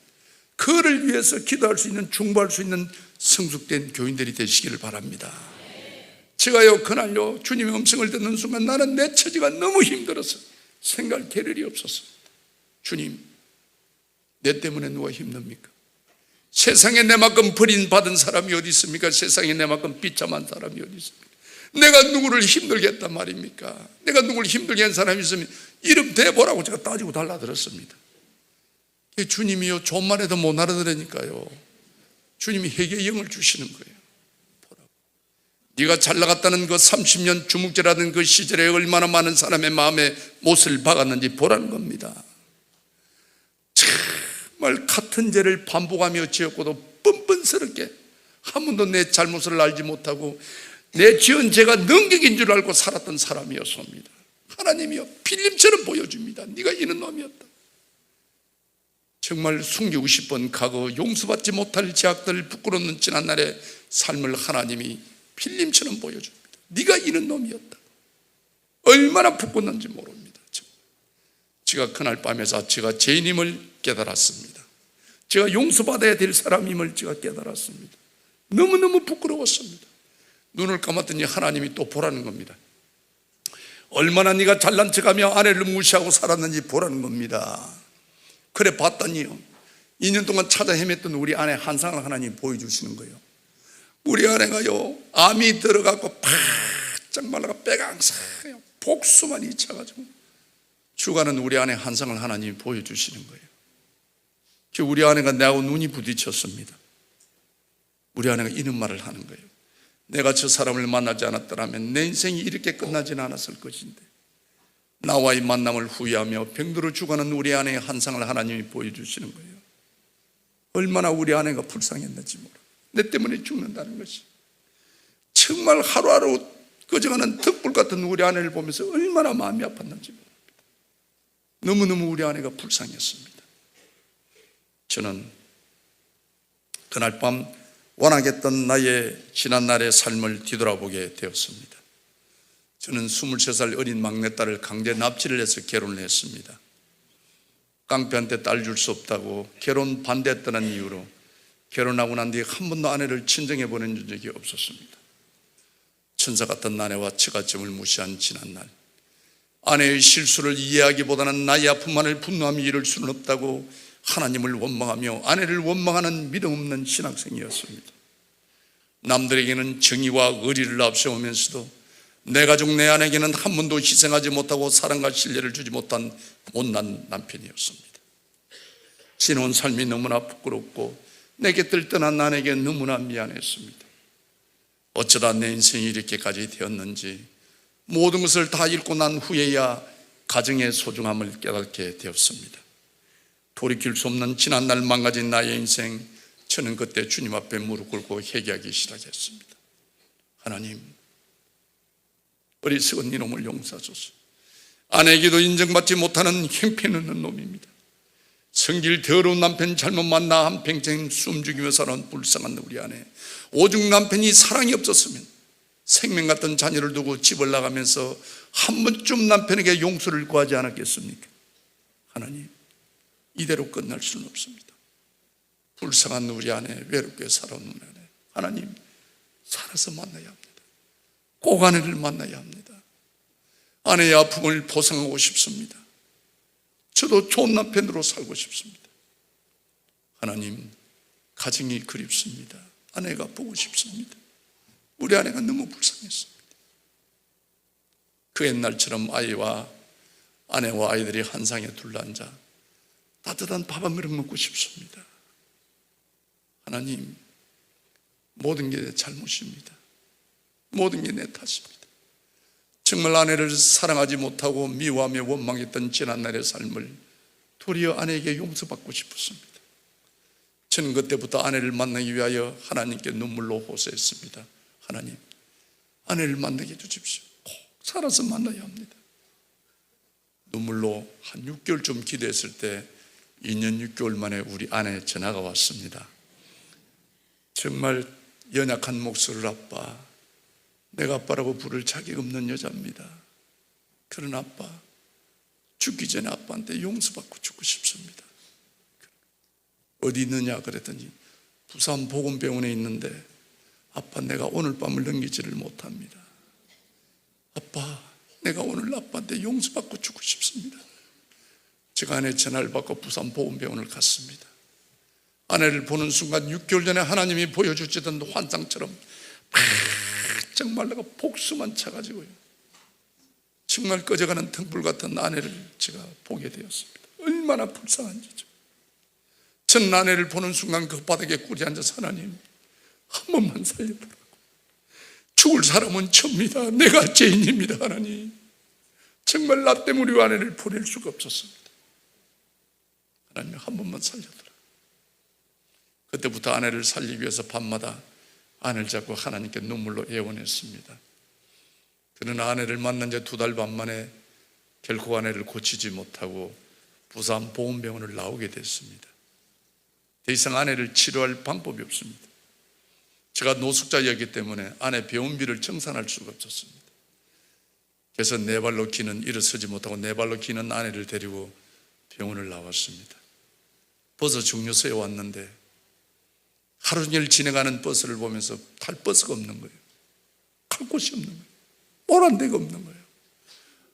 그를 위해서 기도할 수 있는, 중보할 수 있는 성숙된 교인들이 되시기를 바랍니다. 제가요 그날요 주님의 음성을 듣는 순간 나는 내 처지가 너무 힘들어서 생각할 겨를이 없었습니다. 주님, 내 때문에 누가 힘듭니까? 세상에 내만큼 버림받은 사람이 어디 있습니까? 세상에 내만큼 비참한 사람이 어디 있습니까? 내가 누구를 힘들게 했단 말입니까? 내가 누구를 힘들게 한 사람이 있으면 이름 대보라고 제가 따지고 달라들었습니다. 주님이요 좋은 말해도 못 알아들으니까요 주님이 회개의 영을 주시는 거예요. 보라고. 네가 잘 나갔다는 그 30년 주묵제라는 그 시절에 얼마나 많은 사람의 마음에 못을 박았는지 보라는 겁니다. 정말 같은 죄를 반복하며 지었고도 뻔뻔스럽게 한 번도 내 잘못을 알지 못하고 내 지은 죄가 능력인 줄 알고 살았던 사람이었습니다. 하나님이요 필름처럼 보여줍니다. 네가 이런 놈이었다. 정말 숨기고 싶은 과거, 용서받지 못할 죄악들, 부끄러운 지난날의 삶을 하나님이 필름처럼 보여줍니다. 네가 이런 놈이었다. 얼마나 부끄러운지 모릅니다. 제가 그날 밤에서 제가 죄인임을 깨달았습니다. 제가 용서받아야 될 사람임을 제가 깨달았습니다. 너무너무 부끄러웠습니다. 눈을 감았더니 하나님이 또 보라는 겁니다. 얼마나 네가 잘난 척하며 아내를 무시하고 살았는지 보라는 겁니다. 그래 봤더니요 2년 동안 찾아 헤맸던 우리 아내 한상을 하나님 보여주시는 거예요. 우리 아내가요 암이 들어가고 바짝 말라가 빼강사요 복수만 잊혀가지고 죽어가는 우리 아내 한상을 하나님이 보여주시는 거예요. 우리 아내가 나하고 눈이 부딪혔습니다. 우리 아내가 이런 말을 하는 거예요. 내가 저 사람을 만나지 않았더라면 내 인생이 이렇게 끝나지는 않았을 것인데, 나와의 만남을 후회하며 병들어 죽어가는 우리 아내의 한상을 하나님이 보여주시는 거예요. 얼마나 우리 아내가 불쌍했는지 몰라. 내 때문에 죽는다는 것이. 정말 하루하루 꺼져가는 덕불 같은 우리 아내를 보면서 얼마나 마음이 아팠는지 모릅니다. 너무너무 우리 아내가 불쌍했습니다. 저는 그날 밤 원하겠던 나의 지난날의 삶을 뒤돌아보게 되었습니다. 저는 23살 어린 막내딸을 강제 납치를 해서 결혼을 했습니다. 깡패한테 딸 줄 수 없다고 결혼 반대했다는 이유로 결혼하고 난 뒤에 한 번도 아내를 친정에 보낸 적이 없었습니다. 천사 같은 아내와 처가점을 무시한 지난날, 아내의 실수를 이해하기보다는 나의 아픔만을 분노하며 이룰 수는 없다고 하나님을 원망하며 아내를 원망하는 믿음 없는 신학생이었습니다. 남들에게는 정의와 의리를 앞세우면서도 내 가족 내 아내에게는 한 번도 희생하지 못하고 사랑과 신뢰를 주지 못한 못난 남편이었습니다. 지내온 삶이 너무나 부끄럽고 내 곁을 떠난 아내에게 너무나 미안했습니다. 어쩌다 내 인생이 이렇게까지 되었는지 모든 것을 다 잃고 난 후에야 가정의 소중함을 깨닫게 되었습니다. 돌이킬 수 없는 지난날 망가진 나의 인생, 저는 그때 주님 앞에 무릎 꿇고 회개하기 시작했습니다. 하나님, 어리석은 이놈을 용서하소서. 아내에게도 인정받지 못하는 형편없는 놈입니다. 성질 더러운 남편 잘못 만나 한평생 숨죽이며 살아온 불쌍한 우리 아내, 오죽 남편이 사랑이 없었으면 생명 같은 자녀를 두고 집을 나가면서 한 번쯤 남편에게 용서를 구하지 않았겠습니까? 하나님, 이대로 끝날 수는 없습니다. 불쌍한 우리 아내, 외롭게 살아온 우리 아내, 하나님 살아서 만나야 합니다. 꼭 아내를 만나야 합니다. 아내의 아픔을 보상하고 싶습니다. 저도 좋은 남편으로 살고 싶습니다. 하나님, 가정이 그립습니다. 아내가 보고 싶습니다. 우리 아내가 너무 불쌍했습니다. 그 옛날처럼 아내와 아이들이 한 상에 둘러앉아 따뜻한 밥 한 그릇 먹고 싶습니다. 하나님, 모든 게 내 잘못입니다. 모든 게 내 탓입니다. 정말 아내를 사랑하지 못하고 미워하며 원망했던 지난날의 삶을 도리어 아내에게 용서받고 싶었습니다. 저는 그때부터 아내를 만나기 위하여 하나님께 눈물로 호소했습니다. 하나님, 아내를 만나게 해주십시오. 꼭 살아서 만나야 합니다. 눈물로 한 6개월쯤 기도했을 때 2년 6개월 만에 우리 아내 전화가 왔습니다. 정말 연약한 목소리로 아빠, 내가 아빠라고 부를 자격 없는 여자입니다. 그런 아빠, 죽기 전에 아빠한테 용서받고 죽고 싶습니다. 어디 있느냐 그랬더니 부산 보건병원에 있는데 아빠, 내가 오늘 밤을 넘기지를 못합니다. 아빠, 내가 오늘 아빠한테 용서받고 죽고 싶습니다. 제가 아내 전화를 받고 부산 보건병원을 갔습니다. 아내를 보는 순간 6개월 전에 하나님이 보여주시던 환상처럼 바짝 말라가 복수만 차가지고요, 정말 꺼져가는 등불 같은 아내를 제가 보게 되었습니다. 얼마나 불쌍한지죠. 전 아내를 보는 순간 그 바닥에 꿇이 앉아서 하나님, 한 번만 살려달라고. 죽을 사람은 접니다. 내가 죄인입니다. 하나님, 정말 나 때문에 우리 아내를 보낼 수가 없었습니다. 하나님, 한 번만 살려달라고. 그때부터 아내를 살리기 위해서 밤마다 아내를 잡고 하나님께 눈물로 애원했습니다. 그러나 아내를 만난 지 2달 반 만에 결코 아내를 고치지 못하고 부산 보건병원을 나오게 됐습니다. 더 이상 아내를 치료할 방법이 없습니다. 제가 노숙자였기 때문에 아내 병원비를 정산할 수가 없었습니다. 그래서 네 발로 기는 일어서지 못하고 네 발로 기는 아내를 데리고 병원을 나왔습니다. 버스 정류소에 왔는데 하루 종일 지나가는 버스를 보면서 탈 버스가 없는 거예요. 갈 곳이 없는 거예요. 오란 데가 없는 거예요.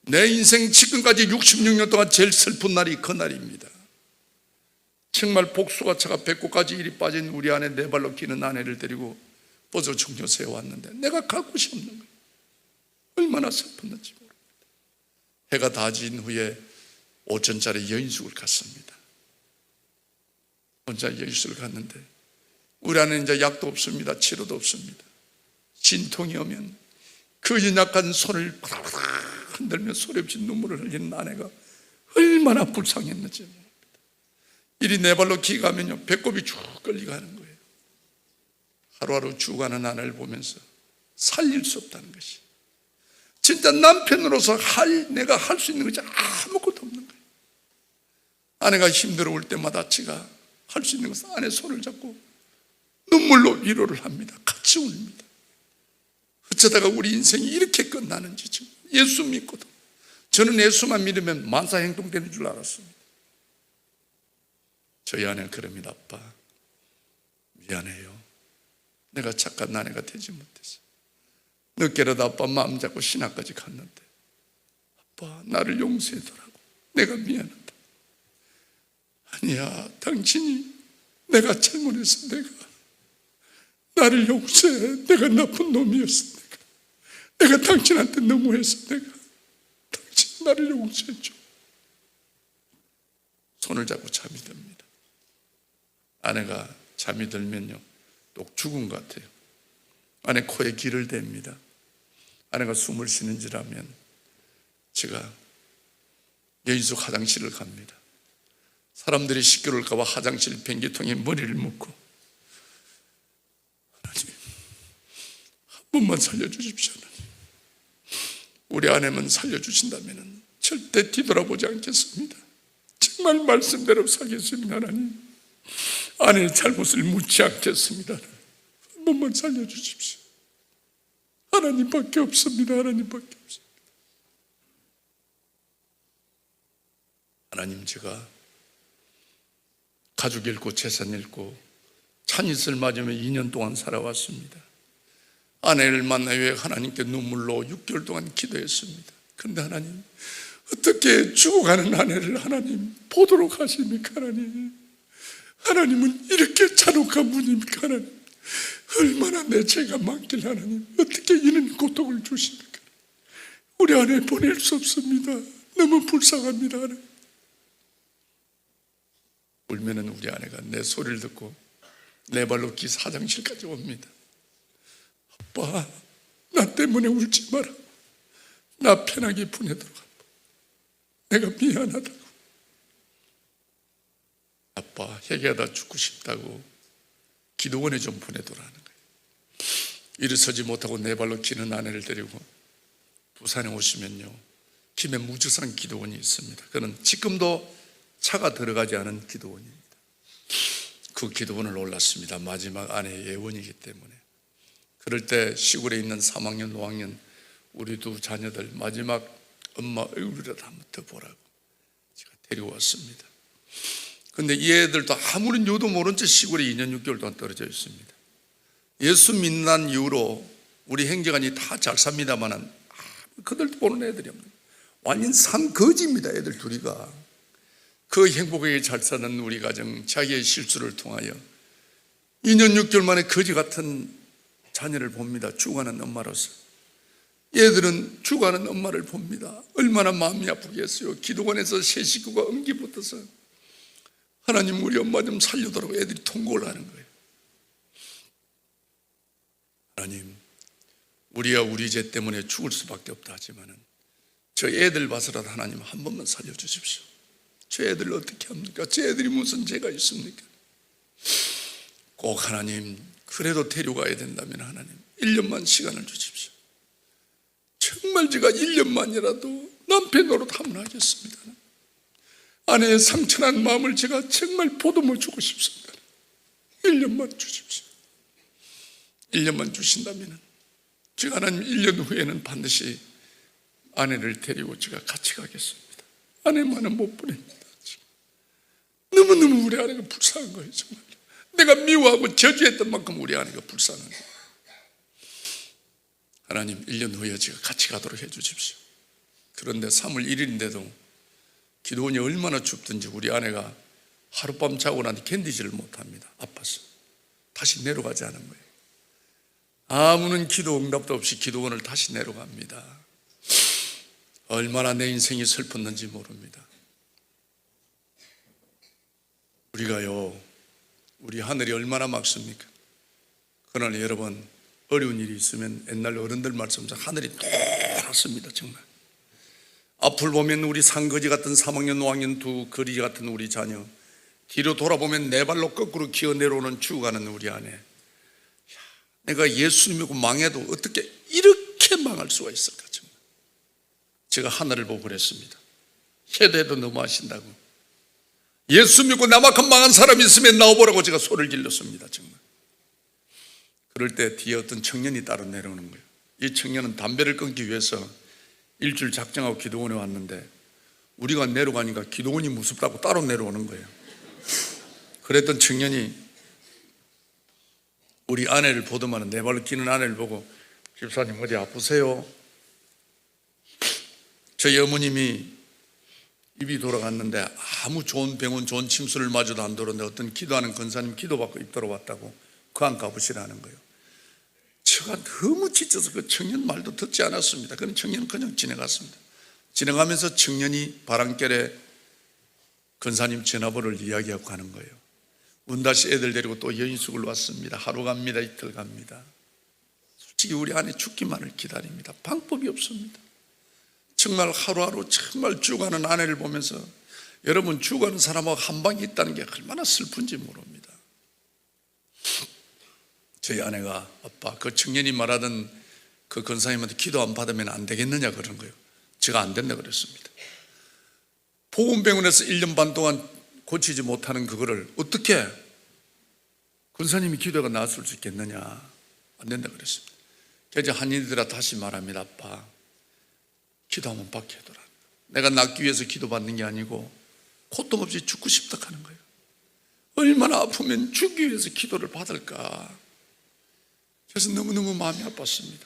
내 인생 지금까지 66년 동안 제일 슬픈 날이 그 날입니다. 정말 복수가 차가 배꼽까지 이리 빠진 우리 아내, 네 발로 기는 아내를 데리고 버스 정류소에 왔는데 내가 갈 곳이 없는 거예요. 얼마나 슬펐는지 모릅니다. 해가 다 진 후에 5천짜리 여인숙을 갔습니다. 혼자 여인숙을 갔는데 우리 안에는 이제 약도 없습니다. 치료도 없습니다. 진통이 오면 그 연약한 손을 바닥바닥 흔들며 소리 없이 눈물을 흘리는 아내가 얼마나 불쌍했는지 모릅니다. 이리 네 발로 기가면요 배꼽이 쭉 끌리고 하는 거예요. 하루하루 죽어가는 아내를 보면서 살릴 수 없다는 것이, 진짜 남편으로서 내가 할 수 있는 것이 아무것도 없는 거예요. 아내가 힘들어 올 때마다 제가 할 수 있는 것은 아내 손을 잡고 눈물로 위로를 합니다. 같이 웁니다. 어쩌다가 우리 인생이 이렇게 끝나는지. 지금 예수 믿고도 저는 예수만 믿으면 만사행동 되는 줄 알았습니다. 저희 아내는 그럽니다. 아빠 미안해요. 내가 착한 아내가 되지 못해서. 늦게라도 아빠 마음 잡고 신학까지 갔는데 아빠 나를 용서해달라고. 내가 미안하다. 아니야, 당신이 내가 잘못해서 내가 나를 용서해. 내가 나쁜 놈이었어. 내가 당신한테 너무해서 내가 당신 나를 용서해줘. 손을 잡고 잠이 듭니다. 아내가 잠이 들면요 똑 죽은 것 같아요. 아내 코에 기를 댑니다. 아내가 숨을 쉬는 줄 알면 제가 여인숙 화장실을 갑니다. 사람들이 시끄러울까 봐 화장실 변기통에 머리를 묶고 하나님 한 번만 살려주십시오. 하나님. 우리 아내만 살려주신다면 절대 뒤돌아보지 않겠습니다. 정말 말씀대로 살겠습니다. 하나님. 아내의 잘못을 묻지 않겠습니다. 한 번만 살려주십시오. 하나님밖에 없습니다. 하나님밖에 없습니다. 하나님, 제가 가족 잃고 재산 잃고 찬이슬 맞으며 2년 동안 살아왔습니다. 아내를 만나기 위해 하나님께 눈물로 6개월 동안 기도했습니다. 그런데 하나님, 어떻게 죽어가는 아내를 하나님 보도록 하십니까? 하나님, 하나님은 이렇게 잔혹한 분입니까? 하나님, 얼마나 내 죄가 많길래 하나님 어떻게 이런 고통을 주십니까? 우리 아내 보낼 수 없습니다. 너무 불쌍합니다. 하나님. 울면은 우리 아내가 내 소리를 듣고 내 발로 화장실까지 옵니다. 아빠, 나 때문에 울지 마라. 나 편하게 보내도록 하라. 내가 미안하다고. 아빠, 회개하다 죽고 싶다고 기도원에 좀 보내도록 하는 거예요. 일어서지 못하고 네 발로 기는 아내를 데리고 부산에 오시면요 김해 무주산 기도원이 있습니다. 그는 지금도 차가 들어가지 않은 기도원입니다. 그 기도원을 올랐습니다. 마지막 아내의 예원이기 때문에. 그럴 때 시골에 있는 3학년, 5학년 우리 두 자녀들 마지막 엄마 얼굴이라도 한번 더 보라고 제가 데려왔습니다. 그런데 이 애들도 아무런 이유도 모른 채 시골에 2년 6개월 동안 떨어져 있습니다. 예수 믿는 이후로 우리 형제간이 다 잘 삽니다만 그들도 보는 애들이 없는 완전 산거지입니다. 애들 둘이가. 그 행복하게 잘 사는 우리 가정, 자기의 실수를 통하여 2년 6개월 만에 거지 같은 자녀를 봅니다. 죽어가는 엄마로서. 얘들은 죽어가는 엄마를 봅니다. 얼마나 마음이 아프겠어요. 기도원에서 세 식구가 엉기 붙어서 하나님 우리 엄마 좀 살려달라고 애들이 통곡을 하는 거예요. 하나님, 우리야 우리 죄 때문에 죽을 수밖에 없다 하지만은 저 애들 봐서라도 하나님 한 번만 살려주십시오. 저 애들을 어떻게 합니까? 저 애들이 무슨 죄가 있습니까? 꼭 하나님 그래도 데려가야 된다면 하나님 1년만 시간을 주십시오. 정말 제가 1년만이라도 남편 노릇 한번 하겠습니다. 아내의 상처난 마음을 제가 정말 보듬어 주고 싶습니다. 1년만 주십시오. 1년만 주신다면 제가 하나님 1년 후에는 반드시 아내를 데리고 제가 같이 가겠습니다. 아내만은 못 보냅니다. 너무너무 우리 아내가 불쌍한 거예요. 정말 내가 미워하고 저주했던 만큼 우리 아내가 불쌍한 거예요. 하나님 1년 후에 제가 같이 가도록 해주십시오. 그런데 3월 1일인데도 기도원이 얼마나 춥든지 우리 아내가 하룻밤 자고 나니 견디지를 못합니다. 아파서 다시 내려가지 않은 거예요. 아무런 기도 응답도 없이 기도원을 다시 내려갑니다. 얼마나 내 인생이 슬펐는지 모릅니다. 우리가요, 우리 하늘이 얼마나 맑습니까? 그러나 여러분, 어려운 일이 있으면 옛날 어른들 말씀처럼 하늘이 노랗습니다. 정말 앞을 보면 우리 산거지 같은 3학년 5학년 두 거리 같은 우리 자녀, 뒤로 돌아보면 네 발로 거꾸로 기어 내려오는 죽어가는 우리 아내. 내가 예수 믿고 망해도 어떻게 이렇게 망할 수가 있을까? 정말 제가 하늘을 보고 그랬습니다. 해도 해도 너무하신다고. 예수 믿고 나만큼 망한 사람이 있으면 나와보라고 제가 소리를 질렀습니다. 정말 그럴 때 뒤에 어떤 청년이 따로 내려오는 거예요. 이 청년은 담배를 끊기 위해서 일주일 작정하고 기도원에 왔는데 우리가 내려가니까 기도원이 무섭다고 따로 내려오는 거예요. 그랬던 청년이 우리 아내를 보더만 네 발로 기는 아내를 보고, 집사님 어디 아프세요? 저희 어머님이 입이 돌아갔는데 아무 좋은 병원 좋은 침수를 마저도 안 들었는데 어떤 기도하는 권사님 기도받고 입 돌아왔다고 그 안 가보시라는 거예요. 제가 너무 지쳐서 그 청년 말도 듣지 않았습니다. 그런 청년은 그냥 지나갔습니다. 지나가면서 청년이 바람결에 권사님 전화번호를 이야기하고 가는 거예요. 문다시 애들 데리고 또 여인숙을 왔습니다. 하루 갑니다. 이틀 갑니다. 솔직히 우리 아내 죽기만을 기다립니다. 방법이 없습니다. 정말 하루하루 정말 죽어가는 아내를 보면서 여러분, 죽어가는 사람하고 한 방이 있다는 게 얼마나 슬픈지 모릅니다. 저희 아내가, 아빠, 그 청년이 말하던 그 권사님한테 기도 안 받으면 안 되겠느냐 그런 거예요. 제가 안 된다 그랬습니다. 보건병원에서 1년 반 동안 고치지 못하는 그거를 어떻게 권사님이 기도가 나았을 수 있겠느냐. 안 된다 그랬습니다. 그래서 한인들아 다시 말합니다. 아빠, 기도하면 받게 해둬라. 내가 낫기 위해서 기도받는 게 아니고 고통 없이 죽고 싶다 하는 거예요. 얼마나 아프면 죽기 위해서 기도를 받을까. 그래서 너무너무 마음이 아팠습니다.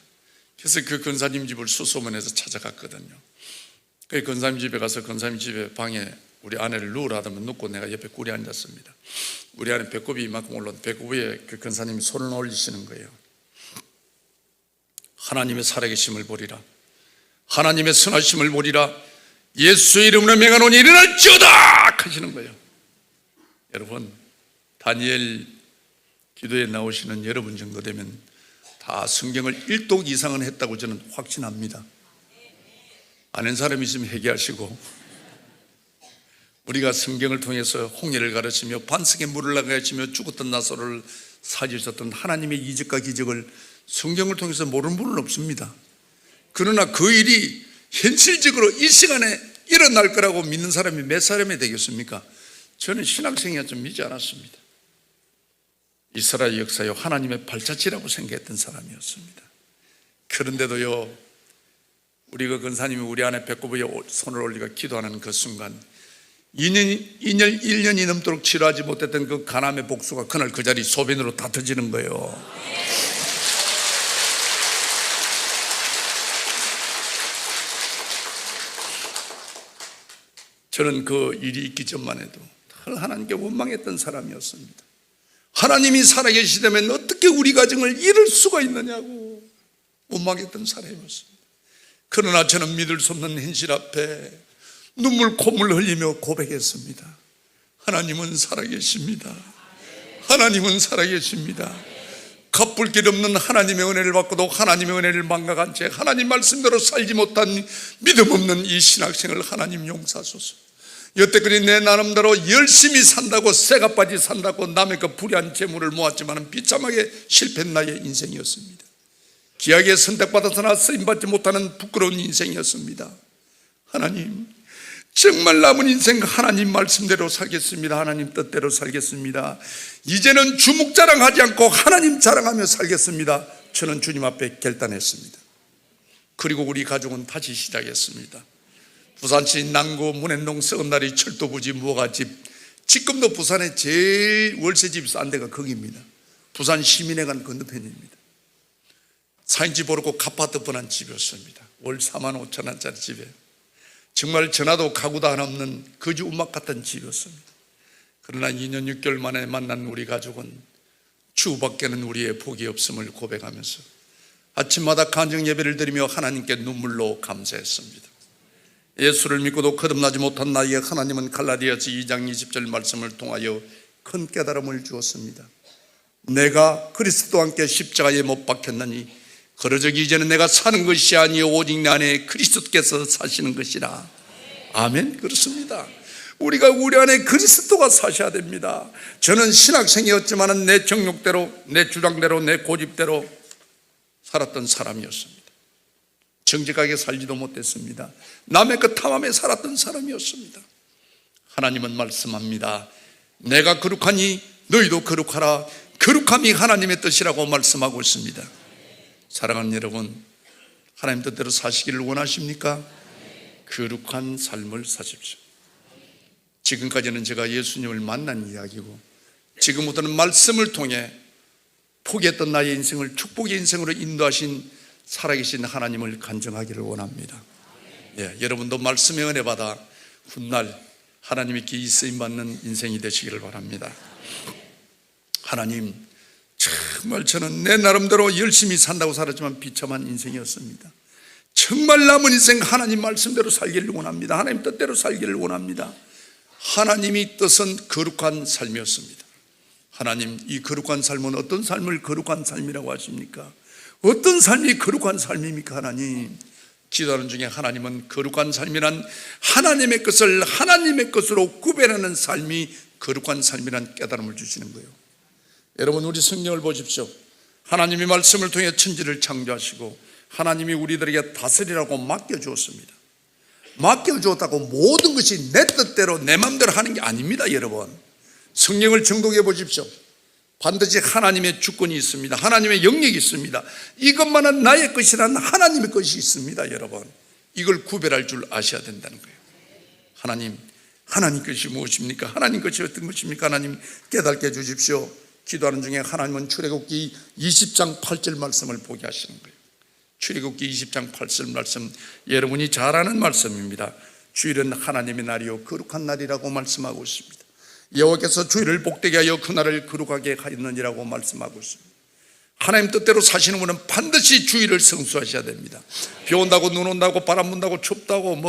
그래서 그 권사님 집을 수소문해서 찾아갔거든요. 그 권사님 집에 가서 권사님 집에 방에 우리 아내를 누우라 하더니 눕고 내가 옆에 꿀에 앉았습니다. 우리 아내 배꼽이 이만큼 올라온 배꼽 위에 그 권사님이 손을 올리시는 거예요. 하나님의 살아계심을 보리라. 하나님의 선하심을 보리라. 예수의 이름으로 명하노니 일어날지어다 하시는 거예요. 여러분, 다니엘 기도에 나오시는 여러분 정도 되면 다 성경을 1독 이상은 했다고 저는 확신합니다. 아는 사람이 있으면 회개하시고, 우리가 성경을 통해서 홍해를 가르치며 반석에 물을 가르치며 죽었던 나사로를 살리셨던 하나님의 이적과 기적을 성경을 통해서 모르는 분은 없습니다. 그러나 그 일이 현실적으로 이 시간에 일어날 거라고 믿는 사람이 몇 사람이 되겠습니까? 저는 신학생이라 좀 믿지 않았습니다. 이스라엘 역사요, 하나님의 발자취라고 생각했던 사람이었습니다. 그런데도요, 우리 그 권사님이 우리 아내 배꼽 위에 손을 올리고 기도하는 그 순간 1년이 넘도록 치료하지 못했던 그 간암의 복수가 그날 그 자리 소변으로 다 터지는 거예요. 저는 그 일이 있기 전만 해도 하나님께 원망했던 사람이었습니다. 하나님이 살아계시다면 어떻게 우리 가정을 잃을 수가 있느냐고 원망했던 사람이었습니다. 그러나 저는 믿을 수 없는 현실 앞에 눈물 콧물 흘리며 고백했습니다. 하나님은 살아계십니다. 하나님은 살아계십니다. 갚을 길 없는 하나님의 은혜를 받고도 하나님의 은혜를 망각한 채 하나님 말씀대로 살지 못한 믿음 없는 이 신학생을 하나님 용서하소서. 여태까지 내 나름대로 열심히 산다고 쇠가빠지 산다고 남의 그 불의한 재물을 모았지만 비참하게 실패한 나의 인생이었습니다. 귀하게 선택받아서나 쓰임받지 못하는 부끄러운 인생이었습니다. 하나님, 정말 남은 인생 하나님 말씀대로 살겠습니다. 하나님 뜻대로 살겠습니다. 이제는 주목 자랑하지 않고 하나님 자랑하며 살겠습니다. 저는 주님 앞에 결단했습니다. 그리고 우리 가족은 다시 시작했습니다. 부산시 남구 문현동 썩은다리 철도부지 무허가집, 지금도 부산에 제일 월세집이 싼 데가 거기입니다. 부산 시민회관 건너편입니다. 4인치 보르고 아파트 뻔한 집이었습니다. 월 4만 5천 원짜리 집에 정말 전화도 가구도 하나 없는 거지 운막 같은 집이었습니다. 그러나 2년 6개월 만에 만난 우리 가족은 주밖에는 우리의 복이 없음을 고백하면서 아침마다 간증 예배를 드리며 하나님께 눈물로 감사했습니다. 예수를 믿고도 거듭나지 못한 나에게 하나님은 갈라디아서 2장 20절 말씀을 통하여 큰 깨달음을 주었습니다. 내가 그리스도와 함께 십자가에 못 박혔나니 그러저기 이제는 내가 사는 것이 아니요 오직 내 안에 그리스도께서 사시는 것이라. 아멘. 그렇습니다. 우리가 우리 안에 그리스도가 사셔야 됩니다. 저는 신학생이었지만 내 정욕대로, 내 주장대로, 내 고집대로 살았던 사람이었습니다. 정직하게 살지도 못했습니다. 남의 것 탐함에 살았던 사람이었습니다. 하나님은 말씀합니다. 내가 거룩하니 너희도 거룩하라. 거룩함이 하나님의 뜻이라고 말씀하고 있습니다. 사랑하는 여러분, 하나님 뜻대로 사시기를 원하십니까? 거룩한 삶을 사십시오. 지금까지는 제가 예수님을 만난 이야기고, 지금부터는 말씀을 통해 포기했던 나의 인생을 축복의 인생으로 인도하신 살아계신 하나님을 간증하기를 원합니다. 여러분도 말씀의 은혜 받아 훗날 하나님의 기이 쓰임받는 인생이 되시기를 바랍니다. 하나님, 정말 저는 내 나름대로 열심히 산다고 살았지만 비참한 인생이었습니다. 정말 남은 인생 하나님 말씀대로 살기를 원합니다. 하나님 뜻대로 살기를 원합니다. 하나님이 뜻은 거룩한 삶이었습니다. 하나님, 이 거룩한 삶은 어떤 삶을 거룩한 삶이라고 하십니까? 어떤 삶이 거룩한 삶입니까? 하나님, 기도하는 중에 하나님은 거룩한 삶이란 하나님의 것을 하나님의 것으로 구별하는 삶이 거룩한 삶이란 깨달음을 주시는 거예요. 여러분, 우리 성경을 보십시오. 하나님이 말씀을 통해 천지를 창조하시고 하나님이 우리들에게 다스리라고 맡겨주었습니다. 맡겨주었다고 모든 것이 내 뜻대로 내 마음대로 하는 게 아닙니다. 여러분, 성경을 정독해 보십시오. 반드시 하나님의 주권이 있습니다. 하나님의 영역이 있습니다. 이것만은 나의 것이란 하나님의 것이 있습니다. 여러분, 이걸 구별할 줄 아셔야 된다는 거예요. 하나님 것이 무엇입니까? 하나님 것이 어떤 것입니까? 하나님 깨닫게 해주십시오. 기도하는 중에 하나님은 출애굽기 20장 8절 말씀을 보게 하시는 거예요. 출애굽기 20장 8절 말씀, 여러분이 잘 아는 말씀입니다. 주일은 하나님의 날이요 거룩한 날이라고 말씀하고 있습니다. 여호와께서 주일을 복되게 하여 그날을 거룩하게 하였느니라고 말씀하고 있습니다. 하나님 뜻대로 사시는 분은 반드시 주일을 성수하셔야 됩니다. 비 온다고 눈 온다고 바람 분다고 춥다고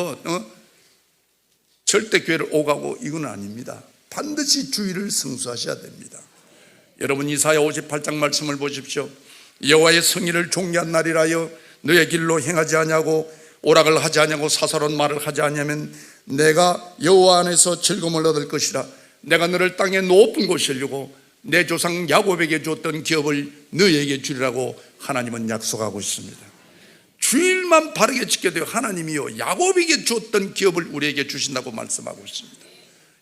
절대 교회를 오가고 이건 아닙니다. 반드시 주일을 성수하셔야 됩니다. 여러분, 이사야 58장 말씀을 보십시오. 여호와의 성의를 종려한 날이라여 너의 길로 행하지 아니하고 오락을 하지 아니하고 사사로운 말을 하지 아니하면 내가 여호와 안에서 즐거움을 얻을 것이라. 내가 너를 땅의 높은 곳에 이르고 내 조상 야곱에게 줬던 기업을 너에게 주리라고 하나님은 약속하고 있습니다. 주일만 바르게 지켜야 돼요. 하나님이요 야곱에게 줬던 기업을 우리에게 주신다고 말씀하고 있습니다.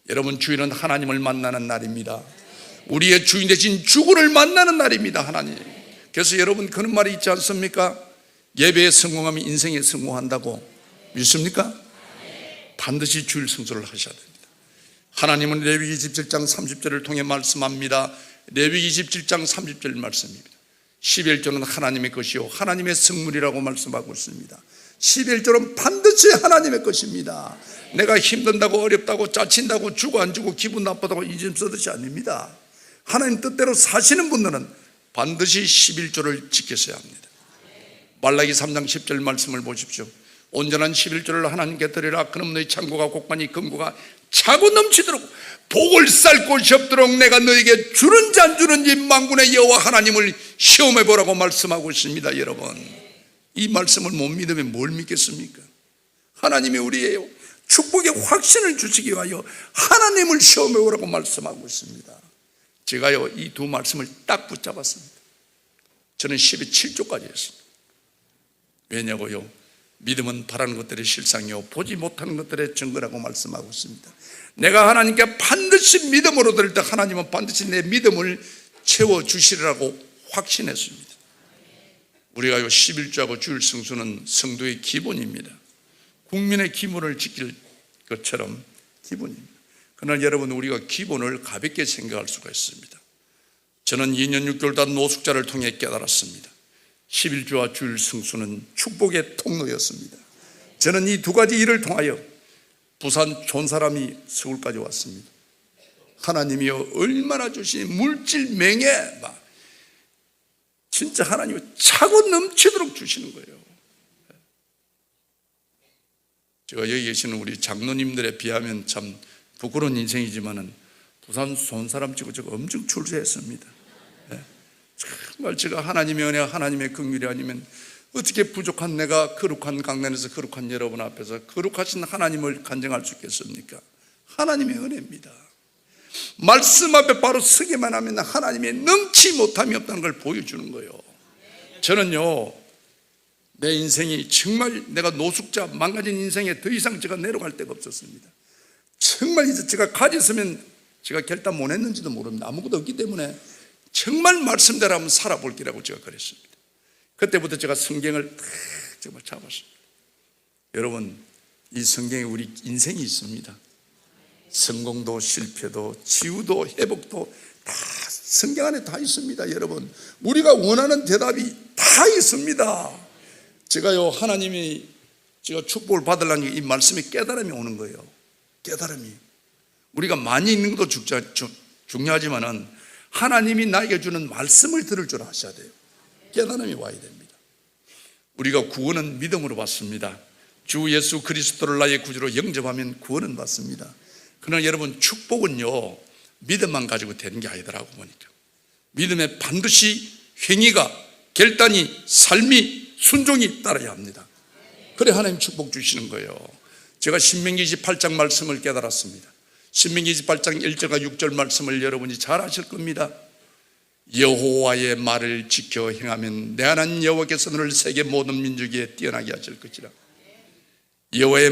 여러분, 주일은 하나님을 만나는 날입니다. 우리의 주인 되신 주군을 만나는 날입니다. 하나님. 그래서 여러분, 그런 말이 있지 않습니까? 예배에 성공하면 인생에 성공한다고 믿습니까? 반드시 주일 성수를 하셔야 됩니다. 하나님은 레위기 27장 30절을 통해 말씀합니다. 레위기 27장 30절 말씀입니다. 11조는 하나님의 것이요 하나님의 성물이라고 말씀하고 있습니다. 11조는 반드시 하나님의 것입니다. 내가 힘든다고 어렵다고 짜친다고 주고 안 주고 기분 나쁘다고 이름 쓰듯이 아닙니다. 하나님 뜻대로 사시는 분들은 반드시 11조를 지키셔야 합니다. 말라기 3장 10절 말씀을 보십시오. 온전한 11조를 하나님께 드리라. 그럼 너희 창고가 곡간이 금고가 차고 넘치도록 복을 쌀 곳이 없도록 내가 너에게 주는지 안 주는지 만군의 여호와 하나님을 시험해 보라고 말씀하고 있습니다. 여러분, 이 말씀을 못 믿으면 뭘 믿겠습니까? 하나님이 우리의 축복의 확신을 주시기 위하여 하나님을 시험해 보라고 말씀하고 있습니다. 제가요 이 두 말씀을 딱 붙잡았습니다. 저는 12.7조까지 했습니다. 왜냐고요? 믿음은 바라는 것들의 실상이요 보지 못하는 것들의 증거라고 말씀하고 있습니다. 내가 하나님께 반드시 믿음으로 드릴 때 하나님은 반드시 내 믿음을 채워주시리라고 확신했습니다. 우리가요 11조하고 주일 성수는 성도의 기본입니다. 국민의 기본을 지킬 것처럼 기본입니다. 그러나 여러분, 우리가 기본을 가볍게 생각할 수가 있습니다. 저는 2년 6개월 단 노숙자를 통해 깨달았습니다. 11조와 주일 성수는 축복의 통로였습니다. 저는 이 두 가지 일을 통하여 부산 좋은 사람이 서울까지 왔습니다. 하나님이여 얼마나 주신 물질 명예 진짜 하나님이 차고 넘치도록 주시는 거예요. 제가 여기 계시는 우리 장로님들에 비하면 참 부끄러운 인생이지만은 부산 좋은 사람 치고 제가 엄청 출세했습니다. 정말 제가 하나님의 은혜, 하나님의 긍휼이 아니면 어떻게 부족한 내가 거룩한 강단에서 거룩한 여러분 앞에서 거룩하신 하나님을 간증할 수 있겠습니까? 하나님의 은혜입니다. 말씀 앞에 바로 서기만 하면 하나님의 능치 못함이 없다는 걸 보여주는 거예요. 저는요, 내 인생이 정말 내가 노숙자 망가진 인생에 더 이상 제가 내려갈 데가 없었습니다. 정말 이제 제가 가졌으면 제가 결단 못 했는지도 모릅니다. 아무것도 없기 때문에 정말 말씀대로 한번 살아볼기라고 제가 그랬습니다. 그때부터 제가 성경을 정말 잡았습니다. 여러분, 이 성경에 우리 인생이 있습니다. 성공도 실패도 치유도 회복도 다 성경 안에 다 있습니다. 여러분, 우리가 원하는 대답이 다 있습니다. 제가요, 하나님이 제가 축복을 받으려니 이 말씀에 깨달음이 오는 거예요. 깨달음이. 우리가 많이 있는 것도 중요하지만은 하나님이 나에게 주는 말씀을 들을 줄 아셔야 돼요. 깨달음이 와야 됩니다. 우리가 구원은 믿음으로 받습니다. 주 예수 그리스도를 나의 구주로 영접하면 구원은 받습니다. 그러나 여러분, 축복은요, 믿음만 가지고 되는 게 아니더라고 보니까. 믿음에 반드시 행위가, 결단이, 삶이, 순종이 따라야 합니다. 그래 하나님 축복 주시는 거예요. 제가 신명기 28장 말씀을 깨달았습니다. 신명기 28장 1절과 6절 말씀을 여러분이 잘 아실 겁니다. 여호와의 말을 지켜 행하면 내 하나님 여호와께서 너를 세계 모든 민족에 뛰어나게 하실 것이라. 여호와의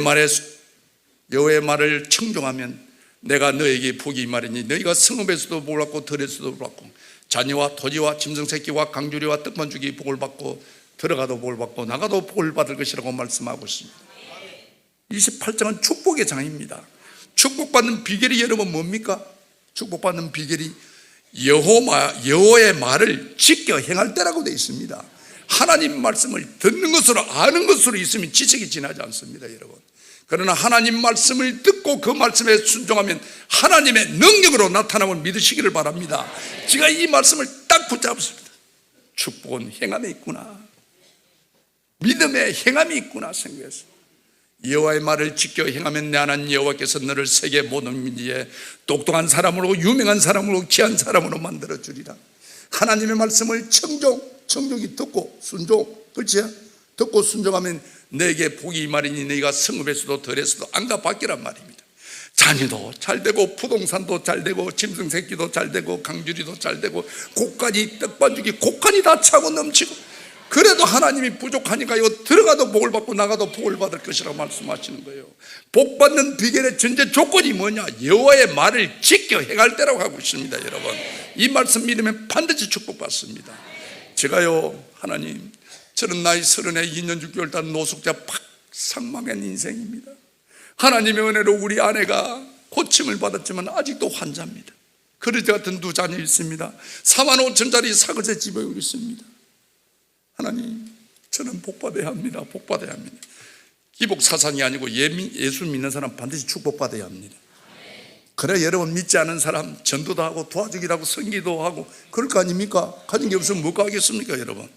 말을 청종하면 내가 너에게 복이 임하리니 너희가 성읍에서도 복을 받고 들에서도 복을 받고 자녀와 토지와 짐승 새끼와 강주리와 떡반죽이 복을 받고 들어가도 복을 받고 나가도 복을 받을 것이라고 말씀하고 있습니다. 28장은 축복의 장입니다. 축복받는 비결이 여러분 뭡니까? 축복받는 비결이 여호와의 말을 지켜 행할 때라고 되어 있습니다. 하나님 말씀을 듣는 것으로 아는 것으로 있으면 지식이 지나지 않습니다, 여러분. 그러나 하나님 말씀을 듣고 그 말씀에 순종하면 하나님의 능력으로 나타남을 믿으시기를 바랍니다. 제가 이 말씀을 딱 붙잡았습니다. 축복은 행함에 있구나, 믿음에 행함이 있구나 생각했어요. 여호와의 말을 지켜 행하면 내 하나님 여호와께서 너를 세계 모든 민족에 똑똑한 사람으로, 유명한 사람으로, 귀한 사람으로 만들어 주리라. 하나님의 말씀을 청종이 듣고 순종, 그렇지? 듣고 순종하면 내게 복이 임하리니 너희가 성읍에서도 들에서도 안가 밖이란 말입니다. 자녀도 잘 되고 부동산도 잘 되고 짐승 새끼도 잘 되고 강주리도 잘 되고 곡간이, 떡반죽이 곡간이 다 차고 넘치고, 그래도 하나님이 부족하니까요, 들어가도 복을 받고 나가도 복을 받을 것이라고 말씀하시는 거예요. 복 받는 비결의 전제 조건이 뭐냐? 여호와의 말을 지켜 행할 때라고 하고 있습니다. 여러분, 이 말씀 믿으면 반드시 축복받습니다. 제가요, 하나님, 저는 나이 30에 2년 6개월 단 노숙자 상망한 인생입니다. 하나님의 은혜로 우리 아내가 고침을 받았지만 아직도 환자입니다. 그릇 같은 두 자녀 있습니다. 45,000짜리 사거제 집에 있습니다. 하나님, 저는 복받아야 합니다. 복받아야 합니다. 기복사상이 아니고 예수 믿는 사람 반드시 축복받아야 합니다. 그래, 여러분 믿지 않은 사람 전도도 하고 도와주기도 하고 성기도 하고 그럴 거 아닙니까? 가진 게 없으면 뭐 하겠습니까, 여러분?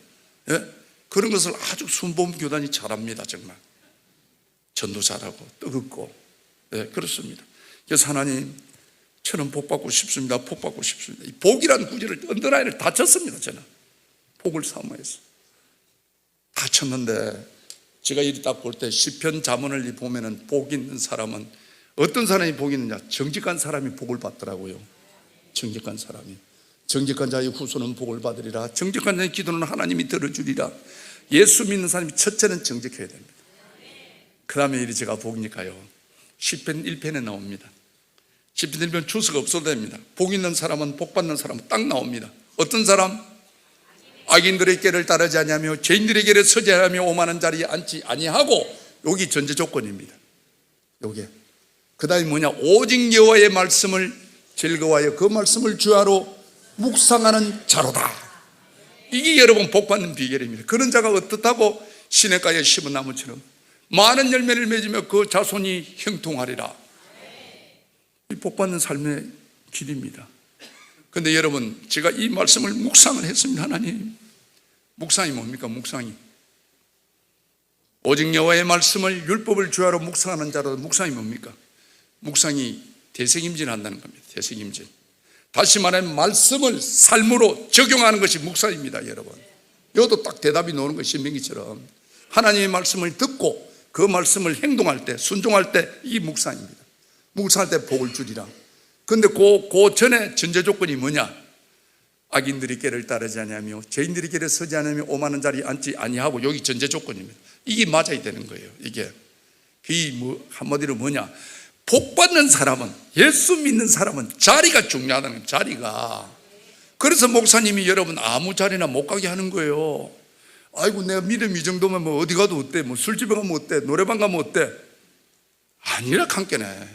예? 그런 것을 아주 순복음 교단이 잘합니다. 정말 전도 잘하고 뜨겁고, 예, 그렇습니다. 그래서 하나님, 저는 복받고 싶습니다. 복받고 싶습니다. 이 복이라는 구절을 언더라인을 다 쳤습니다. 저는 복을 사모해서 다 쳤는데, 제가 이리 딱 볼 때 시편 자문을 보면은 복 있는 사람은 어떤 사람이 복이 있느냐? 정직한 사람이 복을 받더라고요. 정직한 사람이. 정직한 자의 후손은 복을 받으리라. 정직한 자의 기도는 하나님이 들어주리라. 예수 믿는 사람이 첫째는 정직해야 됩니다. 그 다음에 이리 제가 보니까요, 시편 1편에 나옵니다. 시편 1편 주소가 없어도 됩니다. 복 있는 사람은, 복 받는 사람은 딱 나옵니다. 어떤 사람? 악인들의 길을 따르지 아니하며 죄인들의 길에 서지 아니하며 오만한 자리에 앉지 아니하고, 여기 전제 조건입니다. 요게. 그 다음에 뭐냐? 오직 여호와의 말씀을 즐거워하여 그 말씀을 주야로 묵상하는 자로다. 이게 여러분 복 받는 비결입니다. 그런 자가 어떻다고? 시냇가에 심은 나무처럼 많은 열매를 맺으며 그 자손이 형통하리라. 이 복 받는 삶의 길입니다. 그런데 여러분, 제가 이 말씀을 묵상을 했습니다. 하나님, 묵상이 뭡니까? 묵상이 오직 여호와의 말씀을 율법을 주야로 묵상하는 자로, 묵상이 뭡니까? 묵상이 대책임진을 한다는 겁니다. 대책임진. 다시 말해 말씀을 삶으로 적용하는 것이 목사입니다, 여러분. 이것도 딱 대답이 나오는 것이 신명기처럼 하나님의 말씀을 듣고 그 말씀을 행동할 때, 순종할 때 이게 목사입니다. 목사할 때 복을 주리라. 그런데 그 전에 전제 조건이 뭐냐? 악인들이 길을 따르지 아니하며 죄인들이 길에 서지 않으며 오만한 자리에 앉지 아니하고, 여기 전제 조건입니다. 이게 맞아야 되는 거예요. 이게 한마디로 뭐냐? 복 받는 사람은, 예수 믿는 사람은 자리가 중요하다는 거예요. 자리가. 그래서 목사님이 여러분 아무 자리나 못 가게 하는 거예요. 아이고 내가 믿음 이 정도면 뭐 어디 가도 어때? 뭐 술집에 가면 어때? 노래방 가면 어때? 아니라 관계네.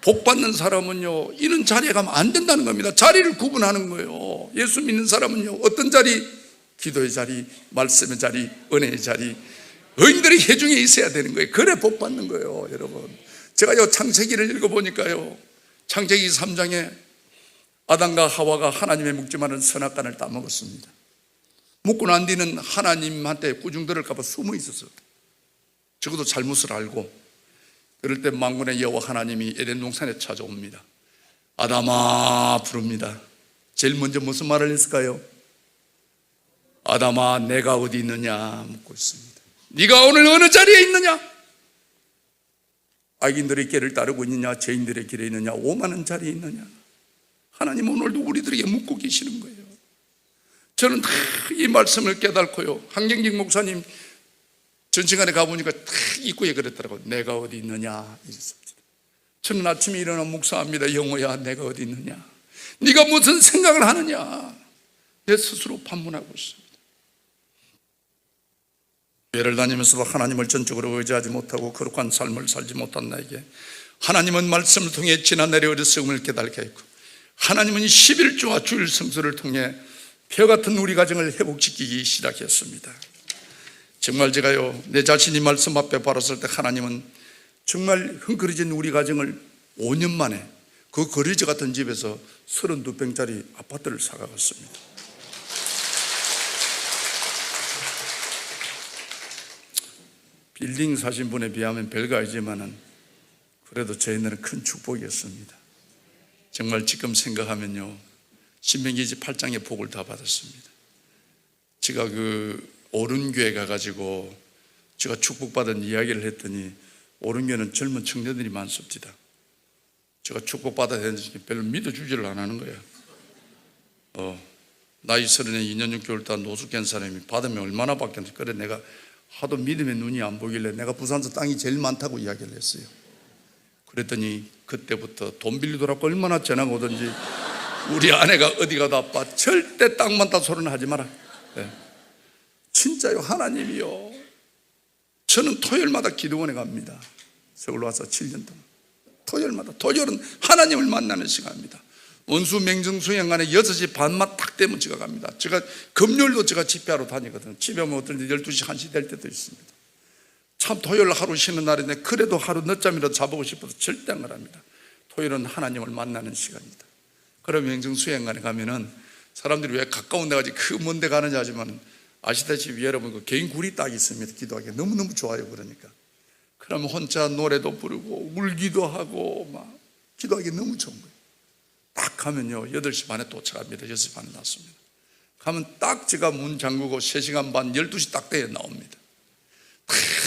복 받는 사람은요, 이런 자리에 가면 안 된다는 겁니다. 자리를 구분하는 거예요. 예수 믿는 사람은요, 어떤 자리? 기도의 자리, 말씀의 자리, 은혜의 자리, 의인들이 회중에 있어야 되는 거예요. 그래 복 받는 거예요, 여러분. 제가요 창세기를 읽어보니까요, 창세기 3장에 아담과 하와가 하나님의 묵지 않은 선악과를 따먹었습니다. 먹고 난 뒤는 하나님한테 꾸중들을까 봐 숨어 있었어요. 적어도 잘못을 알고. 그럴 때 만군의 여호와 하나님이 에덴 동산에 찾아옵니다. 아담아 부릅니다. 제일 먼저 무슨 말을 했을까요? 아담아 내가 어디 있느냐 묻고 있습니다. 네가 오늘 어느 자리에 있느냐? 악인들의 길을 따르고 있느냐, 죄인들의 길에 있느냐, 오만한 자리에 있느냐? 하나님 오늘도 우리들에게 묻고 계시는 거예요. 저는 다 이 말씀을 깨닫고요, 한경직 목사님 전시관에 가보니까 다 입구에 그랬더라고요. 내가 어디 있느냐 이랬습니다. 저는 아침에 일어나 묵상합니다. 영호야 내가 어디 있느냐, 네가 무슨 생각을 하느냐, 내 스스로 판문하고 있습니다. 교회를 다니면서도 하나님을 전적으로 의지하지 못하고 거룩한 삶을 살지 못한 나에게 하나님은 말씀을 통해 지난날의 어리석음을 깨닫게 했고, 하나님은 11조와 주일 성수를 통해 벼 같은 우리 가정을 회복시키기 시작했습니다. 정말 제가요 내 자신이 말씀 앞에 바랐을 때 하나님은 정말 흥그러진 우리 가정을 5년 만에 그 거리지 같은 집에서 32평짜리 아파트를 사가갔습니다. 빌딩 사신 분에 비하면 별거 아니지만은 그래도 저희들은 큰 축복이었습니다. 정말 지금 생각하면요, 신명기 8장의 복을 다 받았습니다. 제가 그 오른교회 가가지고 제가 축복받은 이야기를 했더니 오른교회는 젊은 청년들이 많습니다. 제가 축복받아야 되는지 별로 믿어주지를 안 하는 거예요. 나이 30에 2년 6개월 동안 노숙한 사람이 받으면 얼마나 받겠는지. 그래 내가 하도 믿음의 눈이 안 보길래 내가 부산서 땅이 제일 많다고 이야기를 했어요. 그랬더니 그때부터 돈 빌리더라고 얼마나 전화가 오든지 우리 아내가 어디 가도 아빠 절대 땅 많다 소리는 하지 마라. 네. 진짜요, 하나님이요. 저는 토요일마다 기도원에 갑니다. 서울 와서 7년 동안 토요일마다. 토요일은 하나님을 만나는 시간입니다. 원수 맹정수행간에 6시 반만 딱 되면 제가 갑니다. 제가 금요일도 제가 집회하러 다니거든요. 집에 오면 어떤 때 12시 1시 될 때도 있습니다. 참 토요일 하루 쉬는 날인데 그래도 하루 늦잠이라도 자보고 싶어서 절대 안 그럽니다. 토요일은 하나님을 만나는 시간입니다. 그럼 맹정수행간에 가면은 사람들이 왜 가까운 데 가지 그 먼 데 가느냐 하지만 아시다시피 여러분 그 개인 굴이 딱 있습니다. 기도하기 너무너무 좋아요. 그러니까 그러면 혼자 노래도 부르고 울기도 하고 막 기도하기 너무 좋은 거예요. 딱 가면요 8시 반에 도착합니다. 6시 반에 났습니다. 가면 딱 제가 문 잠그고 3시간 반 12시 딱 돼야 나옵니다.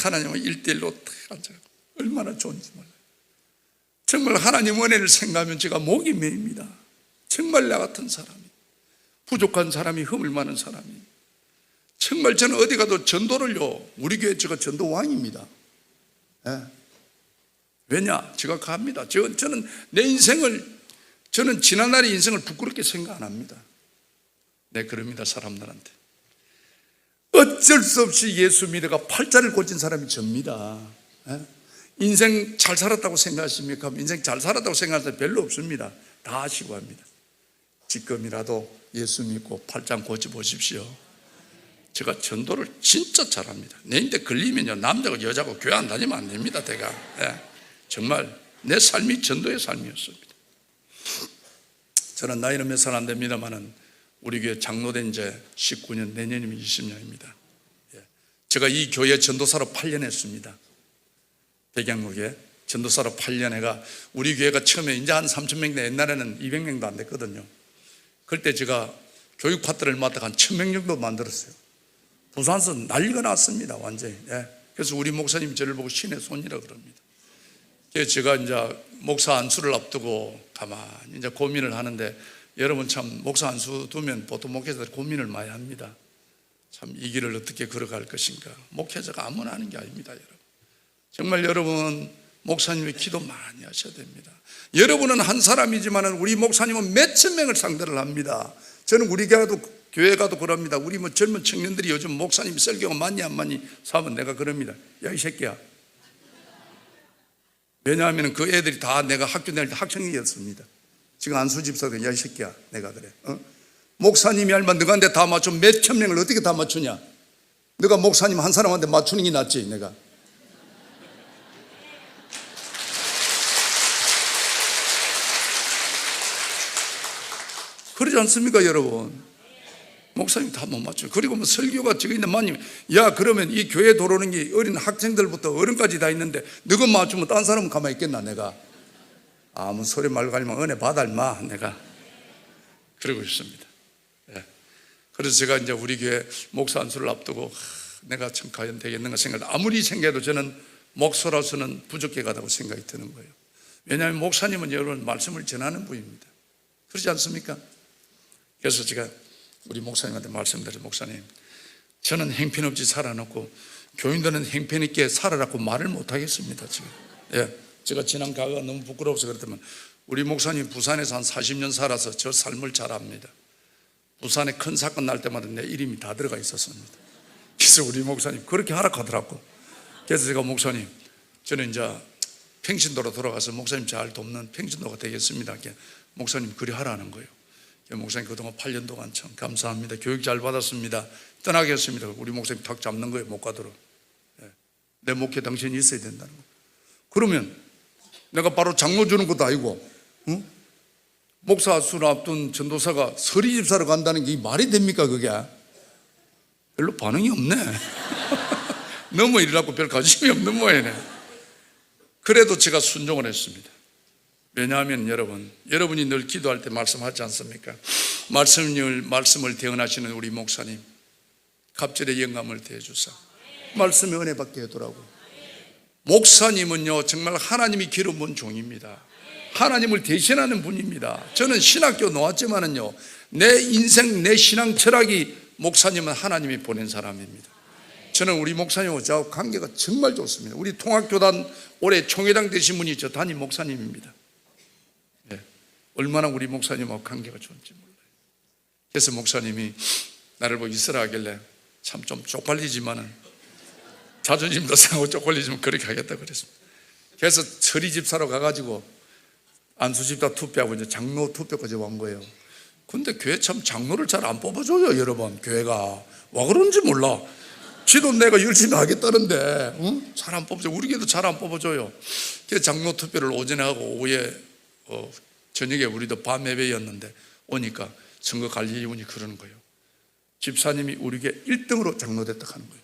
하나님은 1대1로 딱 앉아요. 얼마나 좋은지 몰라요. 정말 하나님 은혜를 생각하면 제가 목이 메입니다. 정말 나 같은 사람이, 부족한 사람이, 허물 많은 사람이, 정말 저는 어디 가도 전도를요, 우리 교회 제가 전도 왕입니다. 네. 왜냐? 제가 갑니다. 저는 내 인생을, 저는 지난날의 인생을 부끄럽게 생각 안 합니다. 네, 그럽니다. 사람들한테 어쩔 수 없이 예수 믿어가 팔자를 고친 사람이 접니다. 네? 인생 잘 살았다고 생각하십니까? 인생 잘 살았다고 생각할 때 별로 없습니다. 다 아시고 합니다. 지금이라도 예수 믿고 팔짱 고쳐 보십시오. 제가 전도를 진짜 잘합니다. 내 인데 걸리면요 남자고 여자고 교회 안 다니면 안 됩니다. 제가 정말 내 삶이 전도의 삶이었습니다. 저는 나이는 몇 살 안 됩니다만은 우리 교회 장로된 지 19년, 내년이면 20년입니다. 제가 이 교회 전도사로 8년 했습니다. 백양목에 전도사로 8년 해가 우리 교회가 처음에 이제 한 3,000명인데 옛날에는 200명도 안 됐거든요. 그때 제가 교육 파트를 맡다가 한 1,000명 정도 만들었어요. 부산에서 난리가 났습니다, 완전히. 예. 그래서 우리 목사님이 저를 보고 신의 손이라 그럽니다. 그래서 제가 이제 목사 안수를 앞두고 가만히 이제 고민을 하는데, 여러분 참 목사 안수 두면 보통 목회자들 고민을 많이 합니다. 참 이 길을 어떻게 걸어갈 것인가. 목회자가 아무나 하는 게 아닙니다, 여러분. 정말 여러분 목사님의 기도 많이 하셔야 됩니다. 여러분은 한 사람이지만 우리 목사님은 몇천 명을 상대를 합니다. 저는 우리 교회 가도 그럽니다. 우리 뭐 젊은 청년들이 요즘 목사님 설교가 많니 안 많니 사면 내가 그럽니다. 야, 이 새끼야. 왜냐하면 그 애들이 다 내가 학교 다닐 때 학생이었습니다. 지금 안수 집사들, 야, 이 새끼야. 내가 그래. 목사님이 알면 너한테 다 맞춰 몇천 명을 어떻게 다 맞추냐. 너가 목사님 한 사람한테 맞추는 게 낫지, 내가. 그러지 않습니까, 여러분? 목사님 다 못 맞춰요. 그리고 뭐 설교가 저기 있는데 마님, 야, 그러면 이 교회 들어오는 게 어린 학생들부터 어른까지 다 있는데 너가 맞추면 딴 사람은 가만히 있겠나, 내가? 아무 소리 말고 가면 은혜 받아, 임마, 내가. 그러고 있습니다. 예. 그래서 제가 이제 우리 교회 목사 안수를 앞두고 내가 참 과연 되겠는가 생각을, 아무리 생각해도 저는 목사로서는 부족해가다고 생각이 드는 거예요. 왜냐하면 목사님은 여러분 말씀을 전하는 분입니다. 그렇지 않습니까? 그래서 제가 우리 목사님한테 말씀드려요. 목사님, 저는 행편없이 살아놓고 교인들은 행편있게 살아라고 말을 못하겠습니다, 지금. 예, 제가 지난 과거가 너무 부끄러워서 그렇다면 우리 목사님 부산에서 한 40년 살아서 저 삶을 잘 압니다. 부산에 큰 사건 날 때마다 내 이름이 다 들어가 있었습니다. 그래서 우리 목사님 그렇게 하락하더라고. 그래서 제가 목사님, 저는 이제 평신도로 돌아가서 목사님 잘 돕는 평신도가 되겠습니다. 목사님 그리 하라는 거예요. 목사님 그동안 8년 동안 참 감사합니다. 교육 잘 받았습니다. 떠나겠습니다. 우리 목사님 탁 잡는 거예요. 못 가도록. 내 목회 당신이 있어야 된다는 거. 그러면 내가 바로 장로 주는 것도 아니고, 응? 목사 수를 앞둔 전도사가 서리집사로 간다는 게 말이 됩니까, 그게? 별로 반응이 없네. 너무 이러라고 별 관심이 없는 모양이네. 그래도 제가 순종을 했습니다. 왜냐하면 여러분이 늘 기도할 때 말씀하지 않습니까? 말씀을 대언하시는 우리 목사님, 갑절의 영감을 대해주사 말씀의 은혜 받게 하더라고요. 목사님은요 정말 하나님이 기름부은 종입니다. 하나님을 대신하는 분입니다. 저는 신학교 나왔지만은요 내 인생 내 신앙 철학이 목사님은 하나님이 보낸 사람입니다. 저는 우리 목사님하고 저하고 관계가 정말 좋습니다. 우리 통합교단 올해 총회장 되신 분이 저 담임 목사님입니다. 얼마나 우리 목사님하고 관계가 좋은지 몰라요. 그래서 목사님이 나를 보고 있으라 하길래 참 좀 쪽팔리지만은 자존심도 상하고 쪽팔리지만 그렇게 하겠다 그랬습니다. 그래서 서리집사로 가가지고 안수집사 투표하고 이제 장로 투표까지 온 거예요. 근데 교회 참 장로를 잘 안 뽑아줘요, 여러분. 교회가 와 그런지 몰라. 지도 내가 열심히 하겠다는데 응? 잘 안 뽑아줘. 우리 교회도 잘 안 뽑아줘요. 그래서 장로 투표를 오전에 하고 오후에 저녁에 우리도 밤 예배였는데 오니까 선거관리위원이 그러는 거예요. 집사님이 우리 교회 1등으로 장로됐다 하는 거예요.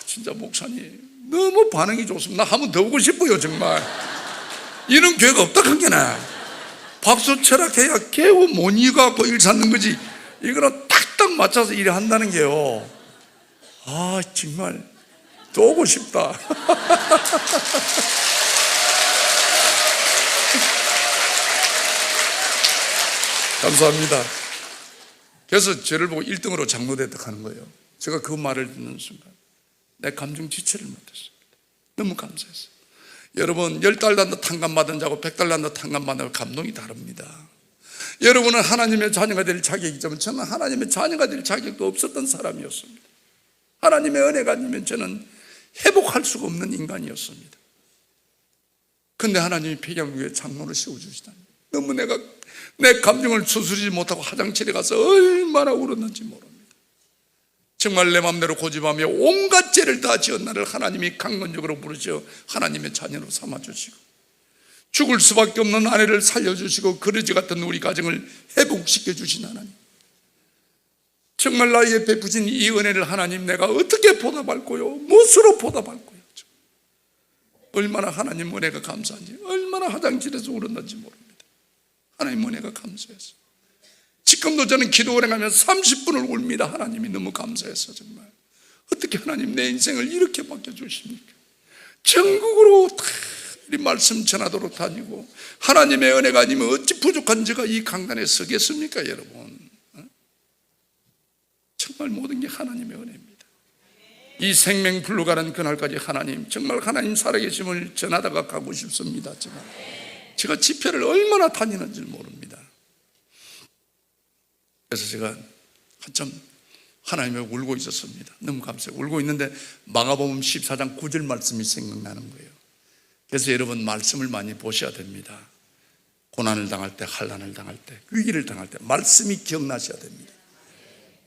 진짜 목사님 너무 반응이 좋습니다. 나 한번 더 오고 싶어요, 정말. 이런 교회가 없다 한 게네. 박수 철학해야 개우 못 이겨갖고 일 찾는 거지. 이거는 딱딱 맞춰서 일을 한다는 게요. 아, 정말 또 오고 싶다. 감사합니다. 그래서 저를 보고 1등으로 장로됐다 하는 거예요. 제가 그 말을 듣는 순간 내 감정 지체를 못했습니다. 너무 감사했어요. 여러분 10달란트 탕감 받은 자고 100달란트 탕감 받은 자고 감동이 다릅니다. 여러분은 하나님의 자녀가 될 자격이지만 저는 하나님의 자녀가 될 자격도 없었던 사람이었습니다. 하나님의 은혜가 아니면 저는 회복할 수가 없는 인간이었습니다. 그런데 하나님이 백양교회 장로를 세워주시다니 너무 내 감정을 추스르지 못하고 화장실에 가서 얼마나 울었는지 모릅니다. 정말 내 마음대로 고집하며 온갖 죄를 다 지은 나를 하나님이 강건적으로 부르셔 하나님의 자녀로 삼아주시고 죽을 수밖에 없는 아내를 살려주시고 그러지 같은 우리 가정을 회복시켜 주신 하나님, 정말 나에게 베푸신 이 은혜를 하나님 내가 어떻게 보답할까요? 무엇으로 보답할까요? 얼마나 하나님 은혜가 감사한지, 얼마나 화장실에서 울었는지 모릅니다. 하나님 은혜가 감사해서 지금도 저는 기도 오래가면 30분을 울습니다. 하나님이 너무 감사해서 정말 어떻게 하나님 내 인생을 이렇게 바꿔주십니까? 전국으로 다 이 말씀 전하도록 다니고 하나님의 은혜가 아니면 어찌 부족한 제가 이 강단에 서겠습니까 여러분? 정말 모든 게 하나님의 은혜입니다. 이 생명 불러가는 그날까지 하나님, 정말 하나님 살아계심을 전하다가 가고 싶습니다. 제가 집회를 얼마나 다니는지 모릅니다. 그래서 제가 한참 하나님을 울고 있었습니다. 너무 감사해요. 울고 있는데 마가복음 14장 9절 말씀이 생각나는 거예요. 그래서 여러분 말씀을 많이 보셔야 됩니다. 고난을 당할 때, 환난을 당할 때, 위기를 당할 때 말씀이 기억나셔야 됩니다.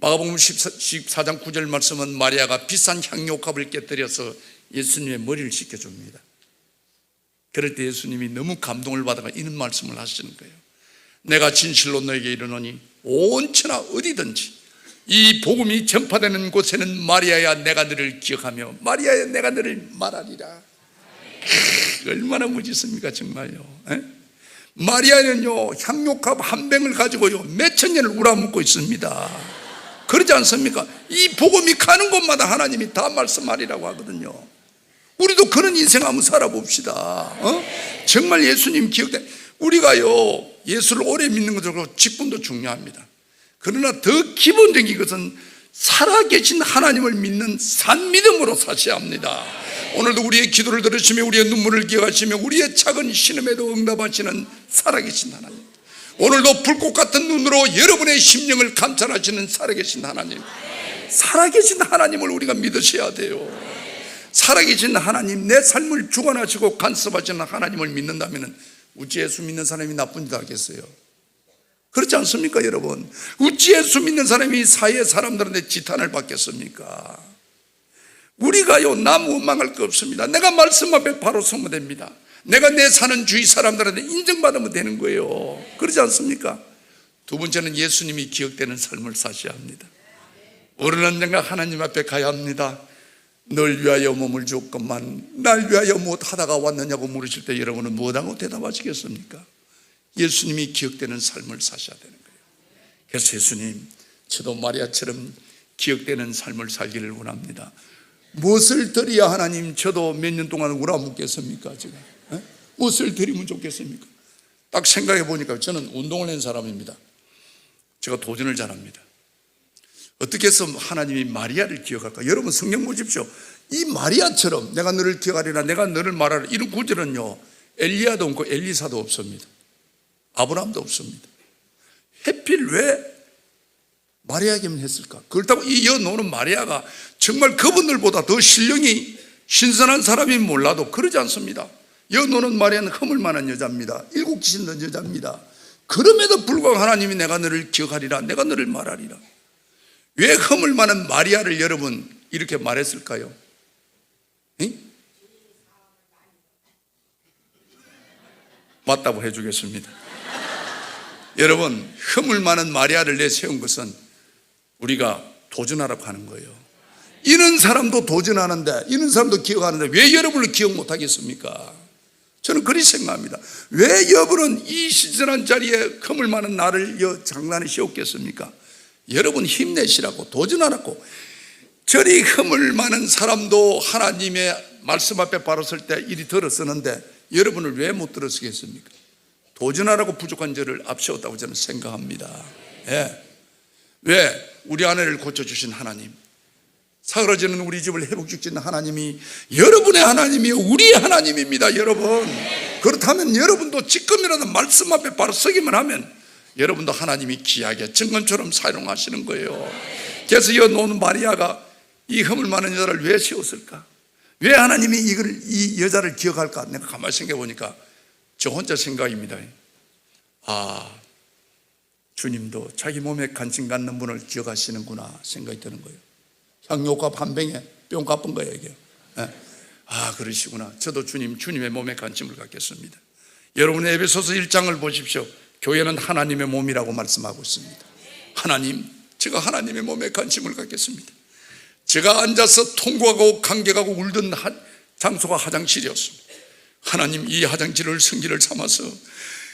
마가복음 14장 9절 말씀은 마리아가 비싼 향료값을 깨뜨려서 예수님의 머리를 씻겨줍니다. 그럴 때 예수님이 너무 감동을 받아가 이런 말씀을 하시는 거예요. 내가 진실로 너에게 이르노니 온천하 어디든지 이 복음이 전파되는 곳에는 마리아야 내가 너를 기억하며 마리아야 내가 너를 말하리라. 얼마나 멋있습니까 정말요. 마리아는요 향료값 한 병을 가지고요 몇천 년을 우라묻고 있습니다. 그러지 않습니까? 이 복음이 가는 곳마다 하나님이 다 말씀하리라고 하거든요. 우리도 그런 인생 한번 살아봅시다. 정말 예수님 기억돼. 우리가요 예수를 오래 믿는 것도 직분도 중요합니다. 그러나 더 기본적인 것은 살아계신 하나님을 믿는 산믿음으로 사셔야 합니다. 오늘도 우리의 기도를 들으시며 우리의 눈물을 기억하시며 우리의 작은 신음에도 응답하시는 살아계신 하나님, 오늘도 불꽃 같은 눈으로 여러분의 심령을 감찰하시는 살아계신 하나님, 살아계신 하나님을 우리가 믿으셔야 돼요. 살아계신 하나님, 내 삶을 주관하시고 간섭하시는 하나님을 믿는다면 우찌 예수 믿는 사람이 나쁜 짓 하겠어요? 그렇지 않습니까 여러분? 우찌 예수 믿는 사람이 사회 사람들한테 지탄을 받겠습니까? 우리가요 남 원망할 거 없습니다. 내가 말씀 앞에 바로 서면 됩니다. 내가 내 사는 주위 사람들한테 인정받으면 되는 거예요. 그렇지 않습니까? 두 번째는 예수님이 기억되는 삶을 사셔야 합니다. 어느 언젠가 하나님 앞에 가야 합니다. 널 위하여 몸을 주었건만 날 위하여 무엇하다가 왔느냐고 물으실 때 여러분은 무엇하고 대답하시겠습니까? 예수님이 기억되는 삶을 사셔야 되는 거예요. 그래서 예수님, 저도 마리아처럼 기억되는 삶을 살기를 원합니다. 무엇을 드려야 하나님 저도 몇 년 동안 우라묻겠습니까? 제가 무엇을 드리면 좋겠습니까? 딱 생각해 보니까 저는 운동을 한 사람입니다. 제가 도전을 잘합니다. 어떻게 해서 하나님이 마리아를 기억할까? 여러분 성경 보십시오. 이 마리아처럼 내가 너를 기억하리라, 내가 너를 말하라, 이런 구절은요 엘리야도 없고 엘리사도 없습니다. 아브라함도 없습니다. 해필 왜 마리아에게만 했을까? 그렇다고 이 여노는 마리아가 정말 그분들보다 더 신령이 신선한 사람이 몰라도 그러지 않습니다. 여노는 마리아는 허물 만한 여자입니다. 7 귀신 든 여자입니다. 그럼에도 불구하고 하나님이 내가 너를 기억하리라, 내가 너를 말하리라. 왜 허물 많은 마리아를 여러분 이렇게 말했을까요? 맞다고 해주겠습니다. 여러분, 허물 많은 마리아를 내세운 것은 우리가 도전하라고 하는 거예요. 이런 사람도 도전하는데, 이런 사람도 기억하는데 왜 여러분을 기억 못하겠습니까? 저는 그렇게 생각합니다. 왜 여러분은 이 시선한 자리에 허물 많은 나를 장난에 씌웠겠습니까? 여러분 힘내시라고, 도전하라고. 저리 허물 많은 사람도 하나님의 말씀 앞에 바로 설 때 일이 들었었는데 여러분을 왜 못 들었겠습니까? 도전하라고 부족한 저를 앞세웠다고 저는 생각합니다. 예. 왜? 우리 아내를 고쳐주신 하나님, 사그러지는 우리 집을 회복시키는 하나님이 여러분의 하나님이요 우리의 하나님입니다. 여러분, 그렇다면 여러분도 지금이라도 말씀 앞에 바로 서기만 하면 여러분도 하나님이 귀하게 증거처럼 사용하시는 거예요. 그래서 이 노는 마리아가 이 허물 많은 여자를 왜 세웠을까? 왜 하나님이 이 여자를 기억할까? 내가 가만히 생각해 보니까 저 혼자 생각입니다. 아, 주님도 자기 몸에 관심 갖는 분을 기억하시는구나 생각이 드는 거예요. 향료값 한 병에 뿅 갚은 거예요 이게. 아, 그러시구나. 저도 주님의 몸에 관심을 갖겠습니다. 여러분 에베소서 1장을 보십시오. 교회는 하나님의 몸이라고 말씀하고 있습니다. 하나님, 제가 하나님의 몸에 관심을 갖겠습니다. 제가 앉아서 통곡하고 감격하고 울던 장소가 화장실이었습니다. 하나님, 이 화장실을 성지를 삼아서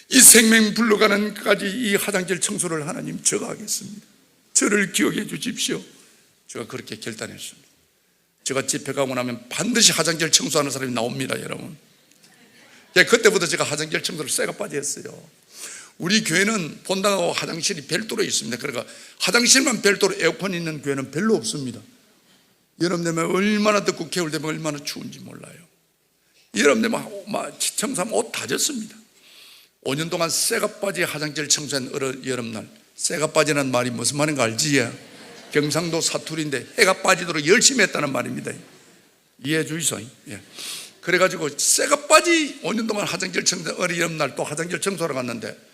이 생명 불러가는 까지 이 화장실 청소를 하나님 제가 하겠습니다. 저를 기억해 주십시오. 제가 그렇게 결단했습니다. 제가 집회 가고 나면 반드시 화장실 청소하는 사람이 나옵니다, 여러분. 그때부터 제가 화장실 청소를 쇠가 빠졌어요. 우리 교회는 본당하고 화장실이 별도로 있습니다. 그러니까 화장실만 별도로 에어컨이 있는 교회는 별로 없습니다. 여름 되면 얼마나 덥고 겨울 되면 얼마나 추운지 몰라요. 여름 되면 청소하면 옷 다 젖습니다. 5년 동안 쇠가 빠지 화장실 청소한 여름날, 쇠가 빠지는 말이 무슨 말인가 알지? 경상도 사투리인데 해가 빠지도록 열심히 했다는 말입니다. 이해해 주이소. 예. 그래가지고 쇠가 빠지 5년 동안 화장실 청소한 여름날 또 화장실 청소하러 갔는데,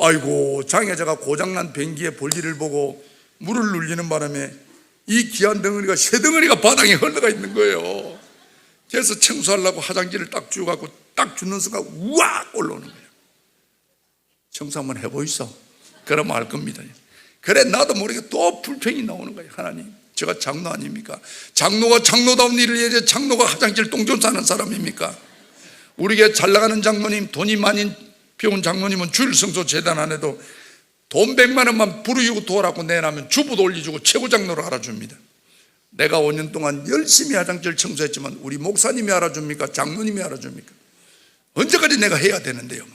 아이고, 장애자가 고장난 변기에 볼일을 보고 물을 눌리는 바람에 이 귀한 덩어리가, 새 덩어리가 바닥에 흘러가 있는 거예요. 그래서 청소하려고 화장지를 딱 주워갖고 딱 주는 순간 우악 올라오는 거예요. 청소 한번 해보이소. 그러면 알 겁니다. 그래, 나도 모르게 또 불평이 나오는 거예요. 하나님, 제가 장로 아닙니까? 장로가 장로다운 일을 해야지 장로가 화장실 똥좀 싸는 사람입니까? 우리 교회 잘 나가는 장로님, 돈이 많이 배운 장로님은 주일 성소 재단 안 해도 돈 100만 원만 부르이고 도와라고 내놔면 주부도 올려주고 최고 장로로 알아줍니다. 내가 5년 동안 열심히 화장실 청소했지만 우리 목사님이 알아줍니까? 장로님이 알아줍니까? 언제까지 내가 해야 되는데요?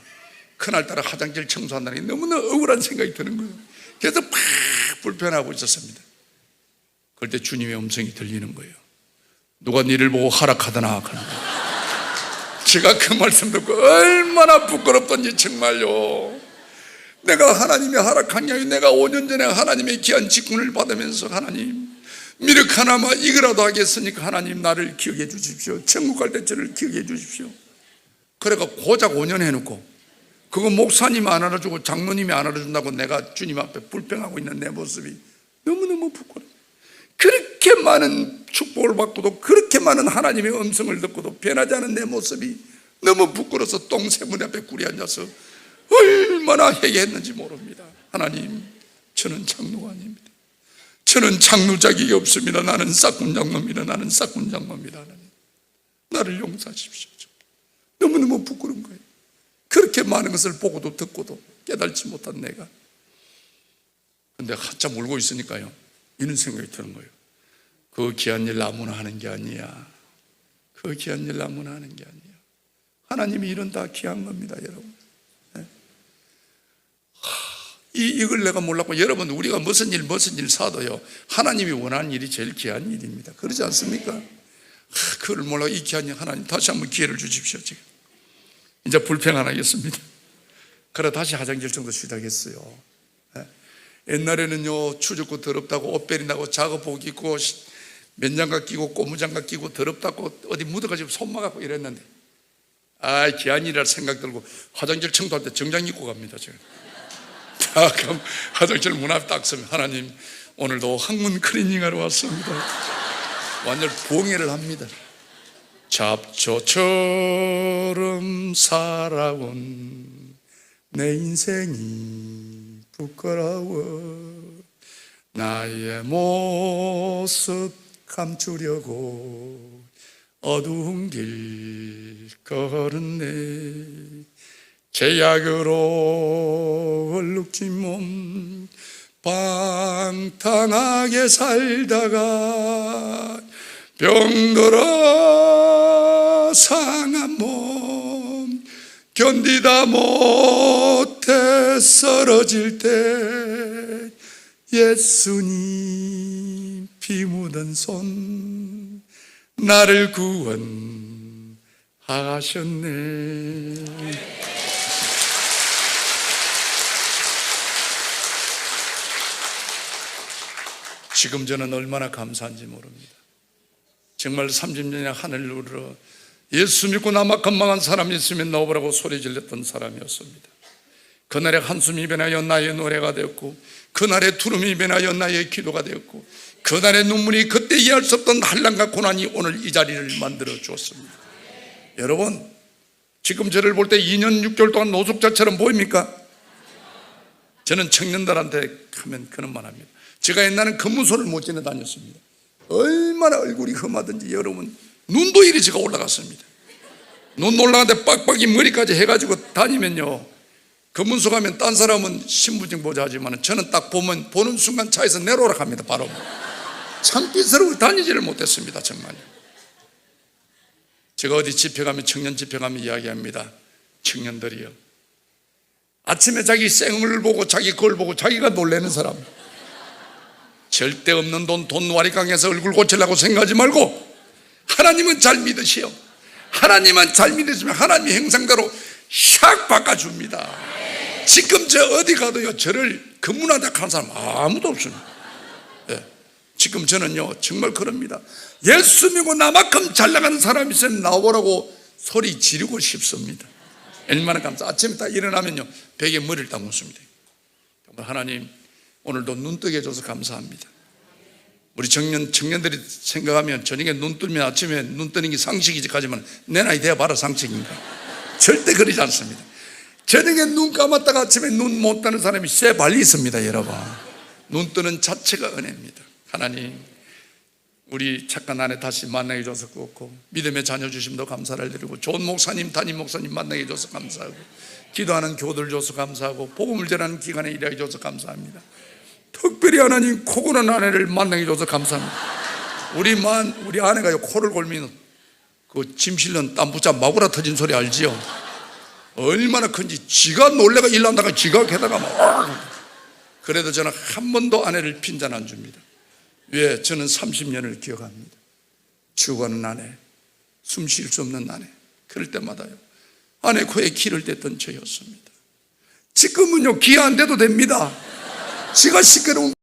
그날따라 화장실 청소한다는 게 너무나 억울한 생각이 드는 거예요. 그래서 막 불편하고 있었습니다. 그럴 때 주님의 음성이 들리는 거예요. 누가 니를 보고 하락하더나 하는 거예요. 제가 그 말씀 듣고 얼마나 부끄럽던지 정말요. 내가 하나님의 하락한 게 아니라 내가 5년 전에 하나님의 귀한 직분을 받으면서 하나님 미륵 하나만 이거라도 하겠으니까 하나님 나를 기억해 주십시오. 천국 갈 때 저를 기억해 주십시오. 그래가 고작 5년 해놓고 그거 목사님이 안 알아주고 장로님이 안 알아준다고 내가 주님 앞에 불평하고 있는 내 모습이 너무너무 부끄러워요. 그렇게 많은 축복을 받고도 그렇게 많은 하나님의 음성을 듣고도 변하지 않은 내 모습이 너무 부끄러워서 똥새문 앞에 꿇이 앉아서 얼마나 회개했는지 모릅니다. 하나님, 저는 장로가 아닙니다. 저는 장로 자격이 없습니다. 나는 싹군 장로입니다. 나는 싹군 장로입니다. 하나님, 나를 용서하십시오. 너무너무 부끄러운 거예요. 그렇게 많은 것을 보고도 듣고도 깨달지 못한 내가. 근데 한참 울고 있으니까요, 이런 생각이 드는 거예요. 그 귀한 일 아무나 하는 게 아니야. 그 귀한 일 아무나 하는 게 아니야. 하나님이 이런 다 귀한 겁니다, 여러분. 이걸 내가 몰랐고, 여러분, 우리가 무슨 일 사도요, 하나님이 원하는 일이 제일 귀한 일입니다. 그러지 않습니까? 그걸 몰라. 이 귀한 일, 하나님 다시 한번 기회를 주십시오. 지금 이제 불평 안 하겠습니다. 그래 다시 화장실 청소 시작했어요. 옛날에는요, 추죽고 더럽다고 옷 베린다고 작업복 입고 면장갑 끼고 고무장갑 끼고 더럽다고 어디 묻어가지고 손 막았고 이랬는데, 귀한 일이라 생각 들고 화장실 청소할 때 정장 입고 갑니다. 지금 그럼 화장실 문 앞에 딱 서면, 하나님 오늘도 항문 클리닝하러 왔습니다. 완전 봉해를 합니다. 잡초처럼 살아온 내 인생이 부끄러워. 나의 모습 감추려고 어두운 길 걸었네. 제약으로 얼룩진 몸 방탕하게 살다가 병들어 상한 몸 견디다 못해 쓰러질 때 예수님 피 묻은 손 나를 구원하셨네. 지금 저는 얼마나 감사한지 모릅니다. 정말 30년의 하늘을 우러러 예수 믿고 나만 건망한 사람이 있으면 나오라고 소리 질렀던 사람이었습니다. 그날의 한숨이 변하여 나의 노래가 되었고, 그날의 두름이 변하여 나의 기도가 되었고, 그날의 눈물이 그때 이해할 수 없던 한란과 고난이 오늘 이 자리를 만들어 주었습니다. 여러분, 지금 저를 볼 때 2년 6개월 동안 노숙자처럼 보입니까? 저는 청년들한테 하면 그런 말 합니다. 제가 옛날엔 검문소를 못 지내 다녔습니다. 얼마나 얼굴이 험하든지 여러분 눈도 이리 제가 올라갔습니다. 눈 올라가는데 빡빡이 머리까지 해가지고 다니면요, 검문소 가면 딴 사람은 신분증 보자 하지만 저는 딱 보는 순간 차에서 내려오라 합니다. 바로 창피스러워 다니지를 못했습니다. 정말. 제가 어디 집회 가면, 청년 집회 가면 이야기합니다. 청년들이요, 아침에 자기 생을 보고 자기 걸 보고 자기가 놀라는 사람, 절대 없는 돈 와리강에서 얼굴 고치려고 생각하지 말고 하나님은 잘 믿으시오. 하나님은 잘 믿으시면 하나님의 형상대로 샥 바꿔줍니다. 지금 저 어디 가도요, 저를 검문하다 하는 사람 아무도 없습니다. 네. 지금 저는요 정말 그럽니다. 예수 믿고 나만큼 잘 나가는 사람이 있으면 나오라고 소리 지르고 싶습니다. 얼마나 감사. 아침에 딱 일어나면요 베개에 머리를 딱 묻습니다. 정말 하나님 오늘도 눈 뜨게 해줘서 감사합니다. 우리 청년들이 생각하면 저녁에 눈 뜨면 아침에 눈 뜨는 게 상식이지 하지만 내 나이 돼야 바로 상식인가? 절대 그러지 않습니다. 저녁에 눈 감았다가 아침에 눈 못 뜨는 사람이 쇠 발리 있습니다. 여러분, 눈 뜨는 자체가 은혜입니다. 하나님, 우리 착한 아내 다시 만나게 해줘서 그렇고, 믿음의 자녀 주심도 감사를 드리고, 좋은 목사님, 담임 목사님 만나게 해줘서 감사하고, 기도하는 교들 줘서 감사하고, 복음을 전하는 기간에 일하게 해줘서 감사합니다. 특별히 하나님 코 고는 아내를 만나게 해줘서 감사합니다. 우리 아내가요 코를 골면 그 짐 실는 땀 붙자 마구라 터진 소리 알지요? 얼마나 큰지 지가 놀래가 일난다가 지가 게다가 막. 그래도 저는 한 번도 아내를 핀잔 안 줍니다. 왜? 저는 30년을 기억합니다. 죽어가는 아내, 숨 쉴 수 없는 아내, 그럴 때마다요 아내 코에 기를 댔던 저였습니다. 지금은요 기 안 대도 됩니다. 지가 시끄러운